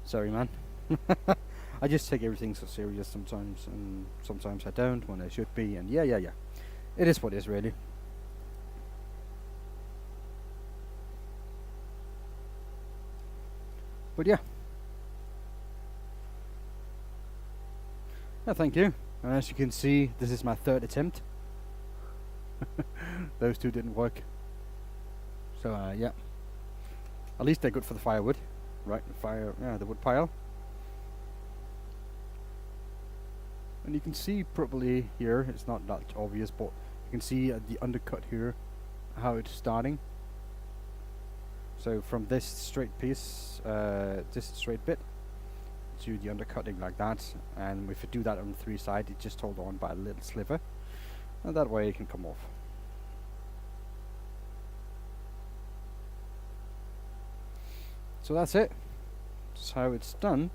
Sorry, man. I just take everything so serious sometimes, and sometimes I don't when I should be, and yeah. It is what it is, really. But yeah. Yeah, thank you. And as you can see, this is my 3rd attempt. Those 2 didn't work. So yeah. At least they're good for the firewood. Right, the wood pile. And you can see probably here, it's not that obvious, but you can see the undercut here, how it's starting. So from this straight piece, this straight bit, to the undercutting like that, and if you do that on the 3 side, it just hold on by a little sliver, and that way it can come off. So that's it. That's how it's done.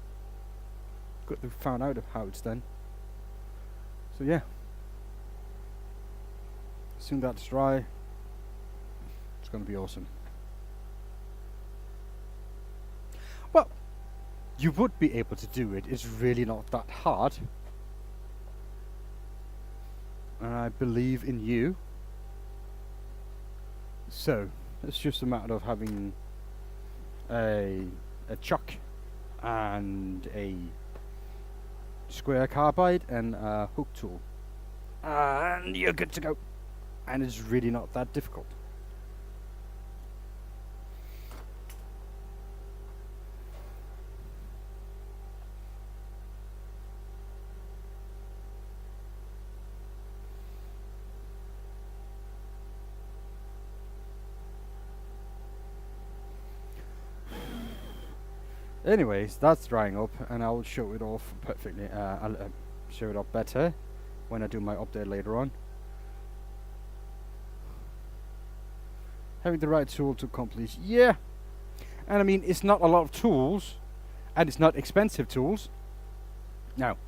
Good to find out of how it's done. So yeah, soon that's dry, it's going to be awesome. Well, you would be able to do it. It's really not that hard. And I believe in you. So, it's just a matter of having a chuck and a square carbide and a hook tool. And you're good to go. And it's really not that difficult. Anyways, that's drying up, and I'll show it off perfectly. I'll show it up better when I do my update later on. Having the right tool to accomplish, yeah. And I mean, it's not a lot of tools, and it's not expensive tools. Now,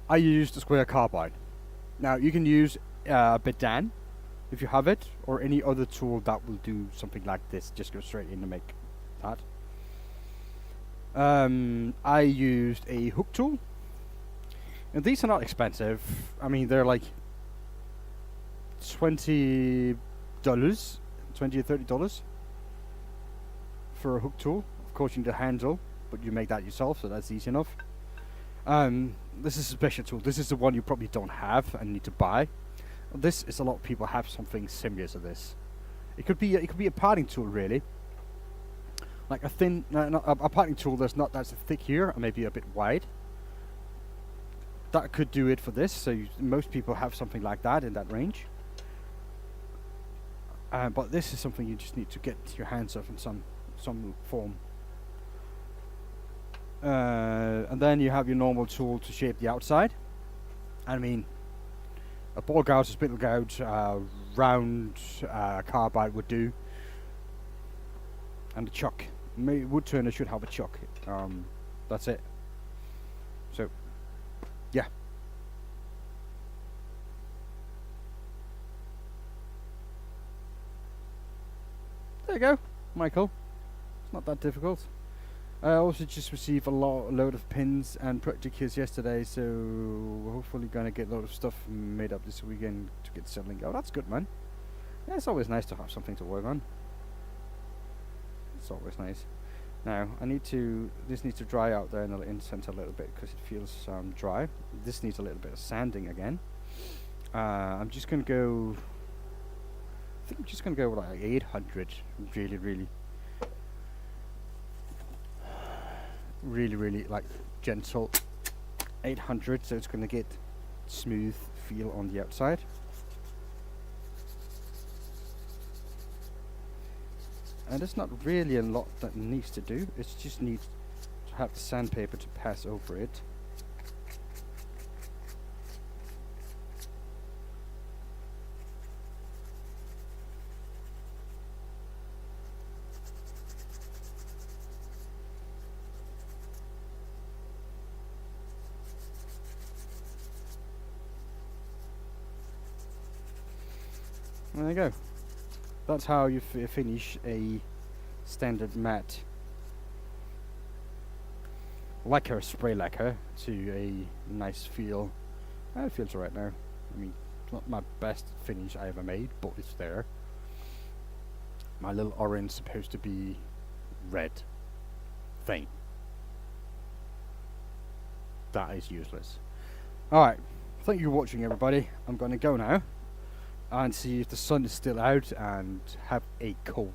I used a square carbide. Now, you can use a Bidan if you have it, or any other tool that will do something like this. Just go straight in and make that. I used a hook tool, and these are not expensive. I mean, they're like $20, $20 or $30 for a hook tool. Of course, you need a handle, but you make that yourself, so that's easy enough. This is a special tool. This is the one you probably don't have and need to buy. This is a lot of people have something similar to this. It could be a parting tool, really. Like a thin, a parting tool that's not that thick here, and maybe a bit wide. That could do it for this. So most people have something like that in that range. But this is something you just need to get your hands off in some form. And then you have your normal tool to shape the outside. I mean, a ball gouge, a spindle gouge, round carbide would do. And a chuck. Woodturner should have a chuck. That's it. So, yeah. There you go. Michael. It's not that difficult. I also just received a load of pins and project kits yesterday, so hopefully gonna get a lot of stuff made up this weekend to get settling. Oh, that's good, man. Yeah, it's always nice to have something to work on. It's always nice. Now, this needs to dry out there in the incense a little bit because it feels dry. This needs a little bit of sanding again. I'm just gonna go. I think I'm just gonna go with like 800. Really like gentle 800, so it's gonna get smooth feel on the outside. And there's not really a lot that needs to do. It just needs to have the sandpaper to pass over it. There you go. That's how you finish a standard matte lacquer, spray lacquer, to a nice feel. It feels right now. I mean, it's not my best finish I ever made, but it's there. My little orange is supposed to be red thing. That is useless. Alright, thank you for watching, everybody. I'm going to go now and see if the sun is still out and have a cold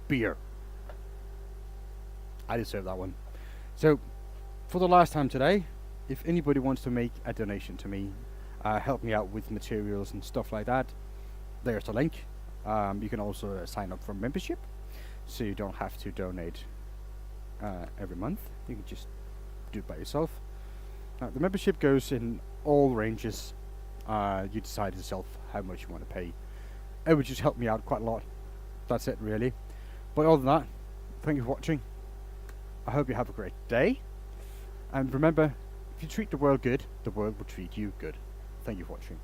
beer. I deserve that one. So, for the last time today, if anybody wants to make a donation to me, help me out with materials and stuff like that, there's the link. You can also sign up for membership, so you don't have to donate every month. You can just do it by yourself. The membership goes in all ranges. You decide yourself how much you want to pay. It would just help me out quite a lot. That's it, really. But other than that, thank you for watching. I hope you have a great day. And remember, if you treat the world good, the world will treat you good. Thank you for watching.